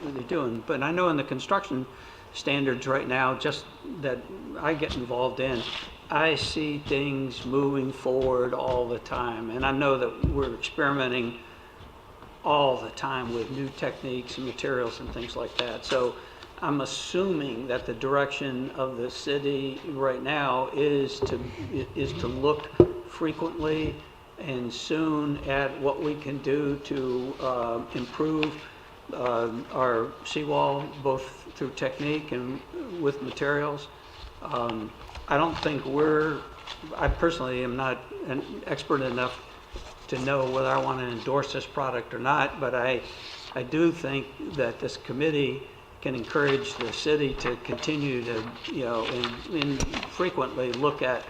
they're doing. But I know in the construction standards right now, just that I get involved in, I see things moving forward all the time. And I know that we're experimenting all the time with new techniques and materials and things like that. So I'm assuming that the direction of the city right now is to look frequently and soon at what we can do to improve our seawall, both through technique and with materials. I don't think I personally am not an expert enough to know whether I want to endorse this product or not, but I do think that this committee can encourage the city to continue to, and frequently look at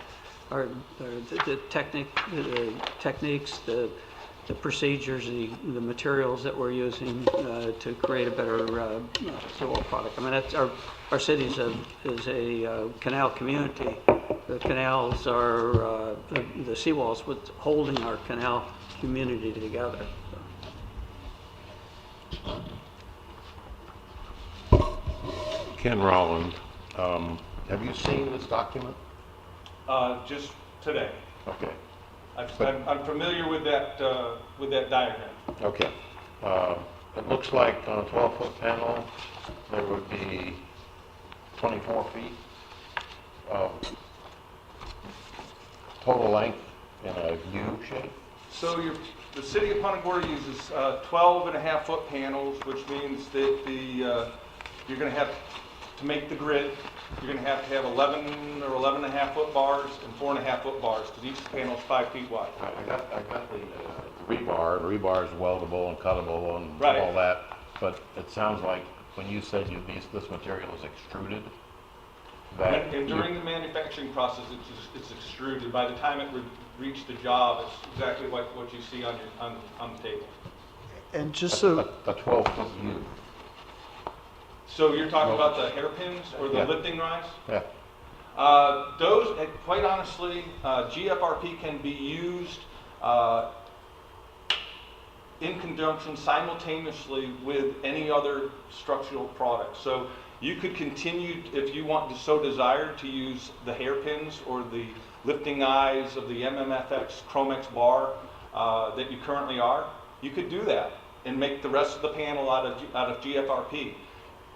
the techniques, the procedures, the materials that we're using to create a better seawall product. I mean, that's our city is a canal community. The canals are the seawalls what's holding our canal community together. Ken Rowland, have you seen this document? Just today. Okay, I'm familiar with that diagram. okay. It looks like on a 12-foot panel, there would be 24 feet of total length in a U shape. So the city of Punta Gorda uses 12.5-foot panels, which means that you're going to have to make the grid. You're going to have 11 or 11.5-foot bars and 4.5-foot bars because each panel is 5 feet wide. I got the rebar. The rebar is weldable and cuttable and Right. all that, but it sounds like when you said this material is extruded, that And during the manufacturing process, it's extruded. By the time it would reach the job, it's exactly like what you see on the table. and just so a 12-foot U. So you're talking about the hairpins or the Yeah. lifting rods? Yeah. Those, quite honestly, GFRP can be used in conjunction simultaneously with any other structural product. So you could continue, if you want to so desire, to use the hairpins or the lifting eyes of the MMFX Chromex bar that you currently are. You could do that and make the rest of the panel out of GFRP.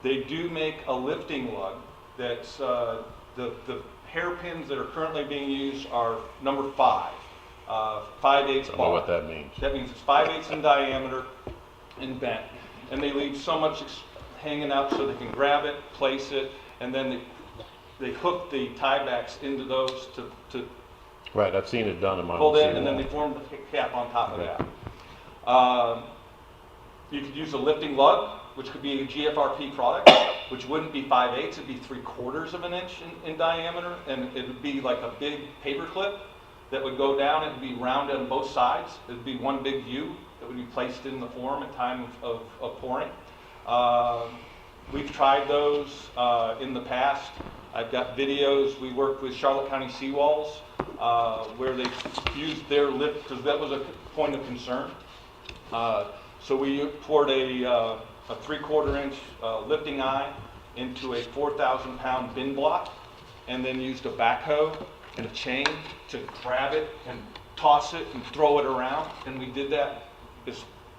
They do make a lifting lug that's, the hairpins that are currently being used are number 5, 5/8 bar. I don't know what that means. That means it's 5/8 in diameter and bent. And they leave so much hanging out so they can grab it, place it, and then they hook the tie backs into those to Right, I've seen it done in my pull own in, and then they form the cap on top of that. You could use a lifting lug, which could be a GFRP product, which wouldn't be 5/8, it'd be 3/4 of an inch in diameter, and it would be like a big paper clip that would go down. It would be rounded on both sides. It would be one big U that would be placed in the form at time of pouring. We've tried those in the past. I've got videos. We worked with Charlotte County Seawalls where they used their lift, because that was a point of concern. So we poured a 3/4 inch lifting eye into a 4,000-pound bin block, and then used a backhoe and a chain to grab it and toss it and throw it around. And we did that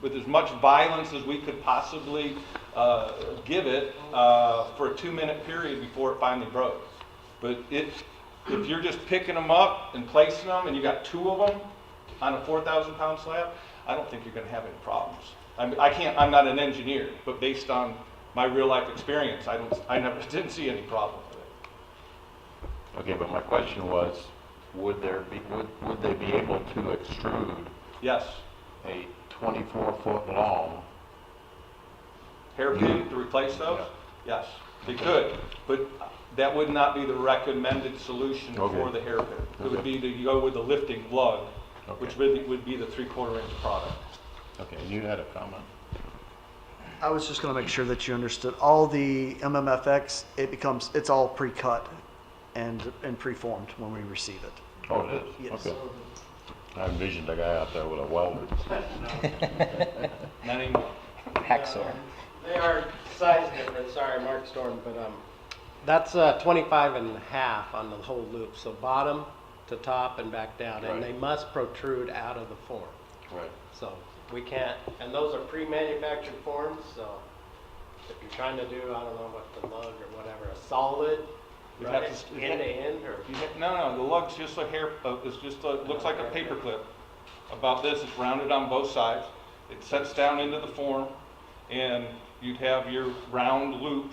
with as much violence as we could possibly give it for a 2-minute period before it finally broke. But if you're just picking them up and placing them, and you got 2 of them on a 4,000-pound slab, I don't think you're going to have any problems. I'm not an engineer, but based on my real life experience, I never didn't see any problem with it. Okay, but my question was, would they be able to extrude Yes. a 24-foot long? Hairpin to replace those? Yes, they could, but that would not be the recommended solution for Okay. the hairpin. It would Okay. be to go with the lifting lug, Okay. which would be the 3/4 inch product. Okay, and you had a comment? I was just going to make sure that you understood all the MMFX. It's all pre-cut and pre-formed when we receive it. Oh, it is? Yes. Okay. I envisioned a guy out there with a welder. Not anymore. Hacksaw. They are size different, sorry, Mark Storm, but that's 25 and a half on the whole loop, so bottom to top and back down, and Right. they must protrude out of the form. Right. So we can't, and those are pre-manufactured forms, so if you're trying to do, I don't know what the lug or whatever, a solid, You'd right, have to- end to end, or? No, the lug's just a hair, looks like a paper clip. About this, it's rounded on both sides. It sets down into the form, and you'd have your round loop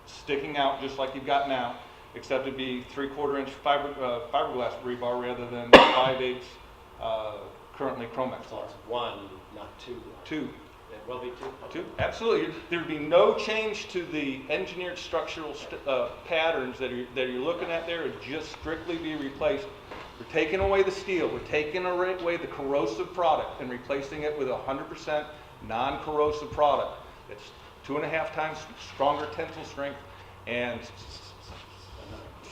sticking out just like you've got now, except it'd be 3/4 inch fiberglass rebar rather than 5/8 currently Chromex. So it's one, not two. 2. It will be two? Absolutely. There'd be no change to the engineered structural patterns that you're looking at there. It'd just strictly be replaced. We're taking away the steel. We're taking away the corrosive product and replacing it with 100% non-corrosive product. It's 2.5 times stronger tensile strength and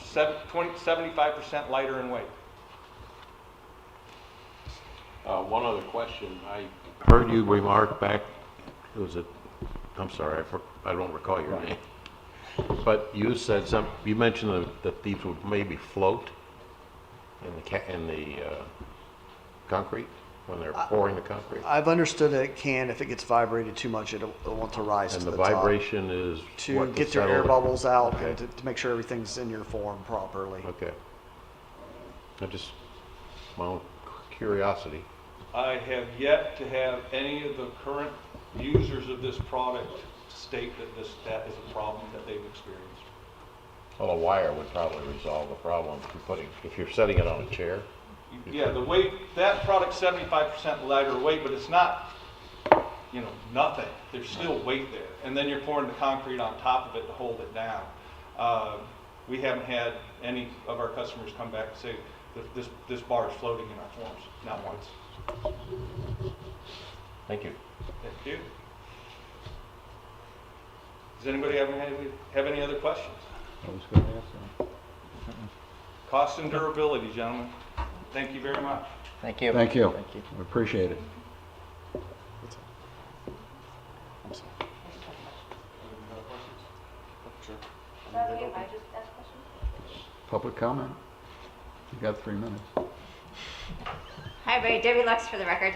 75% lighter in weight. One other question. I heard you remark back, I'm sorry, I don't recall your name. But you said you mentioned that these would maybe float in the concrete when they're pouring the concrete? I've understood that it can, if it gets vibrated too much, it'll want to rise And to the the top. vibration is To what, get your settle air it? bubbles out Okay. and to make sure everything's in your form properly. Okay. My own curiosity. I have yet to have any of the current users of this product state that is a problem that they've experienced. Well, a wire would probably resolve the problem if you're setting it on a chair. Yeah, the weight, that product's 75% lighter weight, but it's not, nothing. There's still weight there. And then you're pouring the concrete on top of it to hold it down. We haven't had any of our customers come back and say that this bar is floating in our forms, not once. Thank you. Thank you. Does anybody have any other questions? I was going to ask that. Cost and durability, gentlemen. Thank you very much. Thank you. Thank you. Thank you. We appreciate it. leave it open. Public comment? You got 3 minutes. Hi, everybody. Debbie Lux for the record.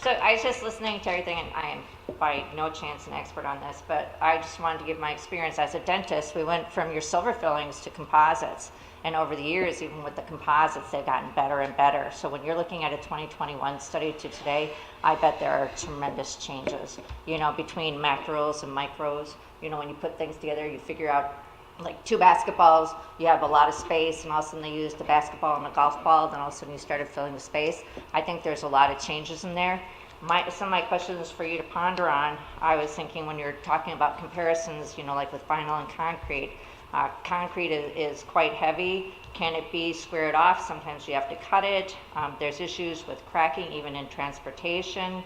So I was just listening to everything, and I am by no chance an expert on this, but I just wanted to give my experience as a dentist. We went from your silver fillings to composites, and over the years, even with the composites, they've gotten better and better. So when you're looking at a 2021 study to today, I bet there are tremendous changes, you know, between macros and micros. You know, when you put things together, you figure out like 2 basketballs, you have a lot of space, and all of a sudden they used the basketball and the golf ball, then all of a sudden you started filling the space. I think there's a lot of changes in there. Some of my questions for you to ponder on, I was thinking when you're talking about comparisons, you know, like with vinyl and concrete. Concrete is quite heavy. Can it be squared off? Sometimes you have to cut it. There's issues with cracking even in transportation.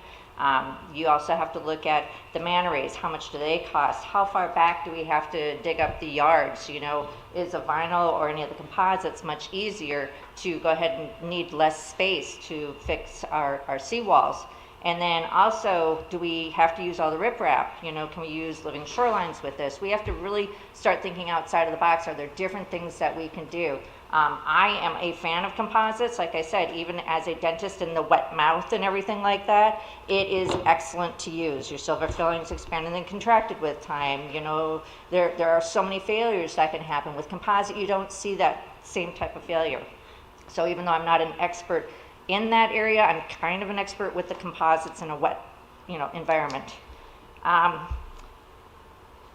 You also have to look at the man rays. How much do they cost? How far back do we have to dig up the yards? You know, is a vinyl or any of the composites much easier to go ahead and need less space to fix our seawalls? And then also, do we have to use all the riprap? You know, can we use living shorelines with this? We have to really start thinking outside of the box. Are there different things that we can do? I am a fan of composites. Like I said, even as a dentist in the wet mouth and everything like that, it is excellent to use. Your silver fillings expanded and contracted with time. You know, there are so many failures that can happen. With composite, you don't see that same type of failure. So even though I'm not an expert in that area, I'm kind of an expert with the composites in a wet, you know, environment.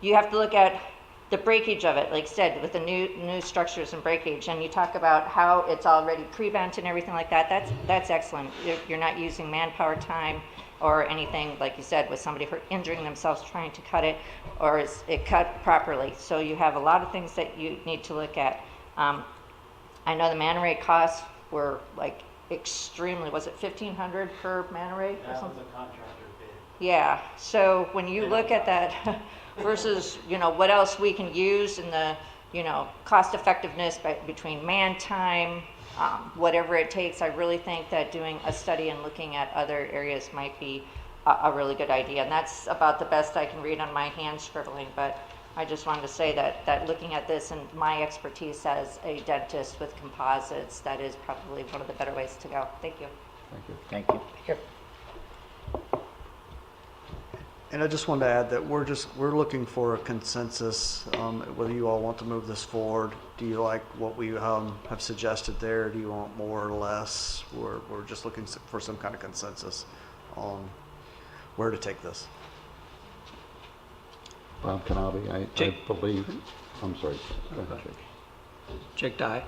You have to look at the breakage of it, like I said, with the new structures and breakage, and you talk about how it's already pre-bent and everything like that. That's excellent. You're not using manpower time or anything, like you said, with somebody injuring themselves trying to cut it, or is it cut properly? So you have a lot of things that you need to look at. I know the man ray costs were like extremely, was it $1,500 per man ray or That something? was a contractor bid. Yeah, so when you look at that versus, you know, what else we can use in the, you know, cost effectiveness between man time, whatever it takes, I really think that doing a study and looking at other areas might be a really good idea. And that's about the best I can read on my hand scribbling, but I just wanted to say that looking at this and my expertise as a dentist with composites, that is probably one of the better ways to go. Thank you. Thank you. Thank you. Sure. And I just wanted to add that we're looking for a consensus, whether you all want to move this forward. Do you like what we have suggested there? Do you want more or less? We're just looking for some kind of consensus on where to take this. Bob Canabi, I Jake. believe, I'm sorry, go ahead, Jake. Jake Dye.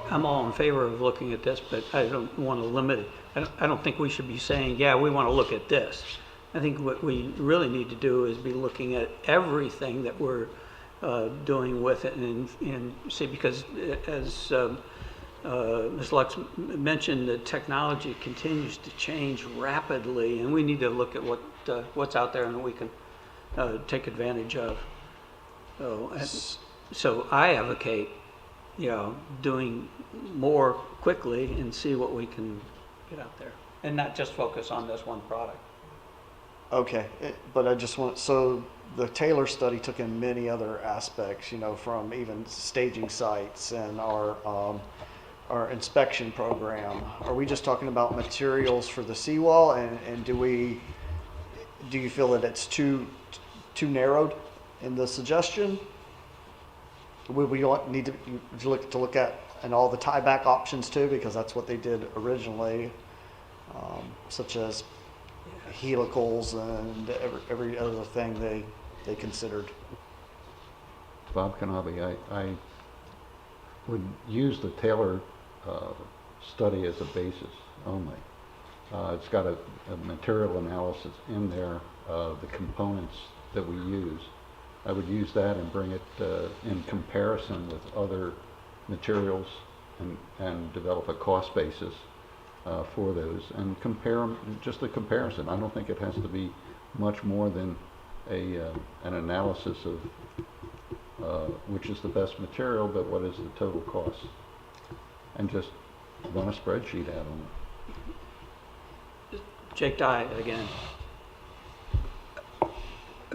I'm all in favor of looking at this, but I don't want to limit it. I don't think we should be saying, yeah, we want to look at this. I think what we really need to do is be looking at everything that we're doing with it and see, because as Ms. Lux mentioned, the technology continues to change rapidly, and we need to look at what's out there and we can take advantage of. So I advocate, you know, doing more quickly and see what we can get out there, and not just focus on this one product. Okay, but I just want, so the Taylor study took in many other aspects, you know, from even staging sites and our inspection program. Are we just talking about materials for the seawall, and do you feel that it's too narrowed in the suggestion? Would we need to look at and all the tieback options too, because that's what they did originally, such as helicals and every other thing they considered. Bob Canabi, I would use the Taylor study as a basis only. It's got a material analysis in there, the components that we use. I would use that and bring it in comparison with other materials and develop a cost basis for those and compare them, just a comparison. I don't think it has to be much more than an analysis of which is the best material, but what is the total cost, and just run a spreadsheet out on it. Jake Dye again.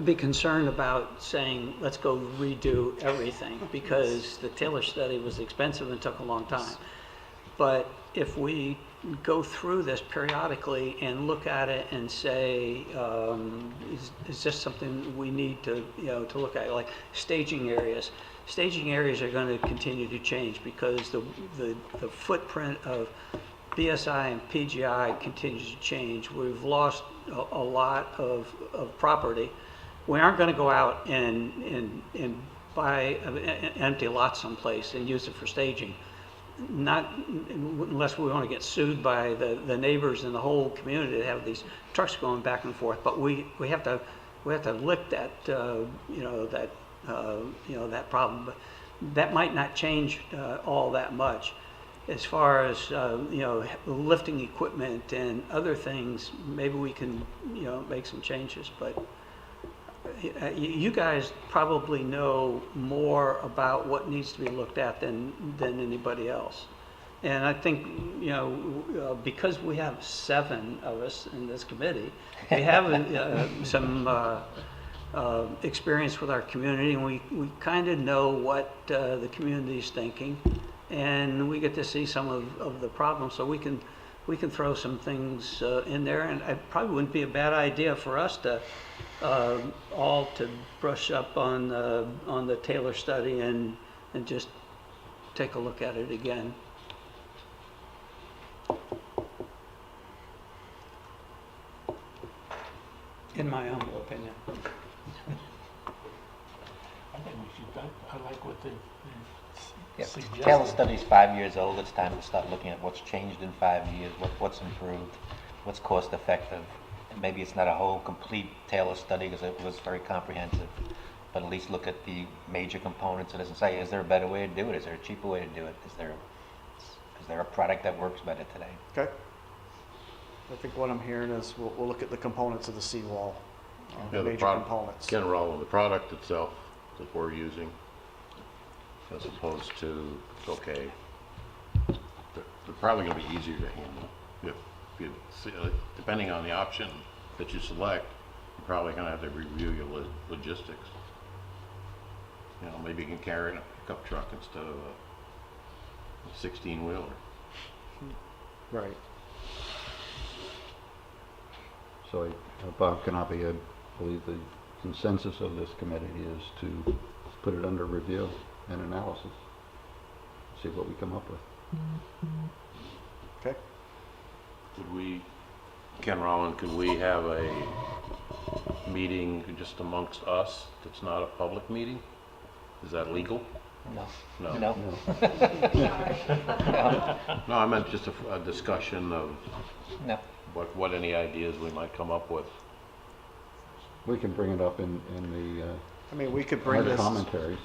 I'd be concerned about saying, let's go redo everything, because the Taylor study was expensive and took a long time. But if we go through this periodically and look at it and say, is this something we need to, to look at, like staging areas. Staging areas are going to continue to change because the footprint of BSI and PGI continues to change. We've lost a lot of property. We aren't going to go out and buy an empty lot someplace and use it for staging. Not unless we want to get sued by the neighbors and the whole community to have these trucks going back and forth. But we have to lick that that problem. But that might not change all that much. As far as lifting equipment and other things, maybe we can make some changes. But you guys probably know more about what needs to be looked at than anybody else. And I think, because we have 7 of us in this committee, we have some experience with our community, and we kind of know what the community is thinking, and we get to see some of the problems, so we can throw some things in there, and it probably wouldn't be a bad idea for us to all to brush up on the Taylor study and just take a look at it again. In my humble opinion. I think we should, I like what they Yeah, suggested. Taylor study's 5 years old. It's time to start looking at what's changed in 5 years, what's improved, what's cost effective. And maybe it's not a whole complete Taylor study because it was very comprehensive, but at least look at the major components of this and say, is there a better way to do it? Is there a cheaper way to do it? Is there a product that works better today? Okay. I think what I'm hearing is we'll look at the components of the seawall, the major components. Ken Rowland, the product itself that we're using, as opposed to, okay, they're probably going to be easier to handle. If you depending on the option that you select, you're probably going to have to review your logistics. Maybe you can carry it in a pickup truck instead of a 16-wheeler. Right. So, Bob Canopy, I believe the consensus of this committee is to put it under review and analysis, see what we come up with. Okay. Ken Rowland, could we have a meeting just amongst us that's not a public meeting? Is that legal? No. No. No. No, I meant just a discussion of No. what any ideas we might come up with. We can bring it up in the I mean, we could bring other this, commentaries.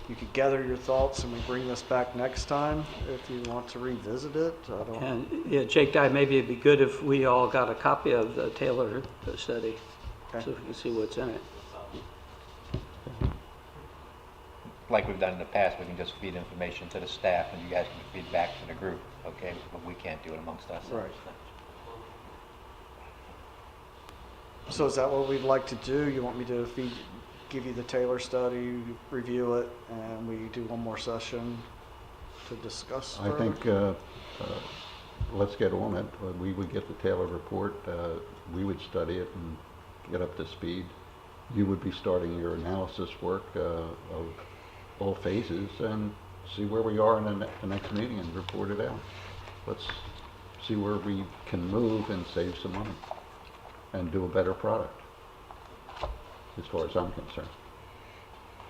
you could gather your thoughts and we bring this back next time if you want to revisit it. I don't. And Jake, maybe it'd be good if we all got a copy of the Taylor study, Okay. so we can see what's in it. Like we've done in the past, we can just feed information to the staff and you guys can feed back to the group, okay? But we can't do it amongst us. Right. So is that what we'd like to do? You want me to give you the Taylor study, review it, and we do one more session to discuss I further? think let's get on it. We would get the Taylor report. We would study it and get up to speed. You would be starting your analysis work of all phases and see where we are in the next meeting and report it out. Let's see where we can move and save some money and do a better product, as far as I'm concerned.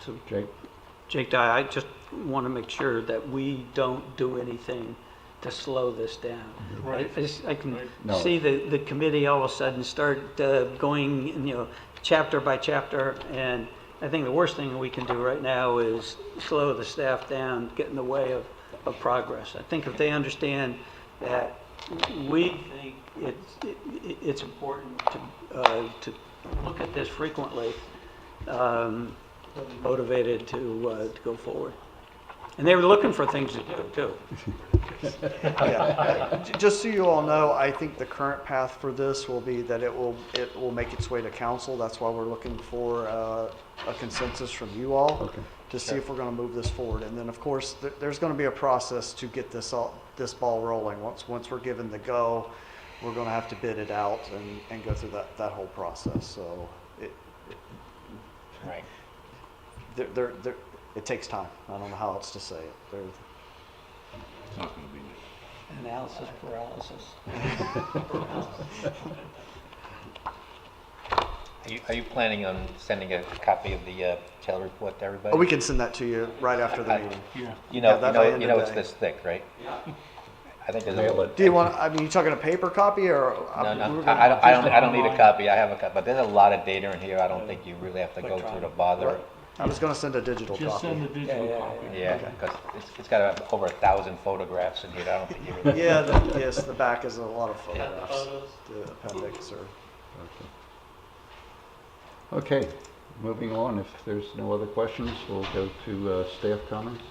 So, Jake? I just want to make sure that we don't do anything to slow this down. Right. I can No. see the committee all of a sudden start going, chapter by chapter, and I think the worst thing we can do right now is slow the staff down, get in the way of progress. I think if they understand that we think it's important to look at this frequently, they'll be motivated to go forward. And they were looking for things to do, too. Yeah. Just so you all know, I think the current path for this will be that it will make its way to council. That's why we're looking for a consensus from you all Okay. to see if we're going to move this forward. And then, of course, there's going to be a process to get this ball rolling. Once we're given the go, we're going to have to bid it out and go through that whole process. So Right. it takes time. I don't know how else to say it. It's not gonna be me. Analysis paralysis. Are you planning on sending a copy of the tail report to everybody? We can send that to you right after the meeting. Yeah. You know, Yeah, that by end you of know it's day. this thick, right? I think there's Mail a, it. Do you want? I mean, you talking a paper copy or? no, no, we're gonna- I don't need a copy, I have a copy, but there's a lot of data in here, I don't think you really have to go through to bother. I was going to send a digital Just copy. send the digital copy. Yeah, because it's got over 1,000 photographs in here, I don't think you really. Yeah, yes, the back is a lot of photographs. The appendix or. Okay, moving on. If there's no other questions, we'll go to staff comments.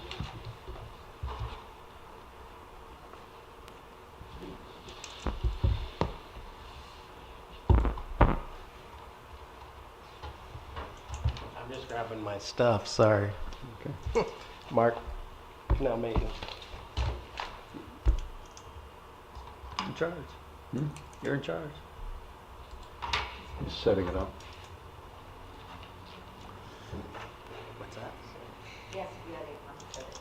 I'm just grabbing my stuff, sorry. Okay. Mark, Canal Maintenance. In charge. You're in charge. He's setting it up. What's that? Yes, if you had any comments.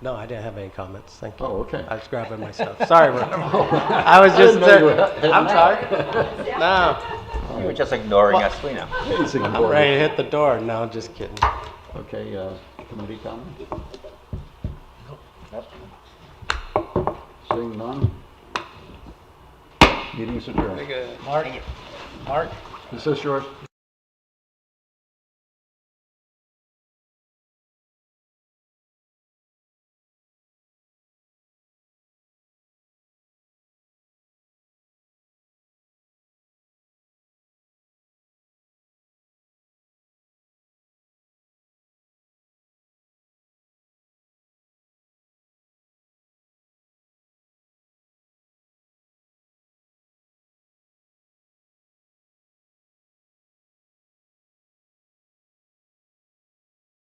No, I didn't have any comments, thank you. Oh, okay. I was grabbing my stuff. Sorry, Mark. I was just, I'm sorry. No, You were just ignoring us, we know. He's I'm ignoring ready it. to hit the door. No, just kidding. Okay, committee comments? Nope. Seeing none? Meeting's adjourned. Mark, Is this yours?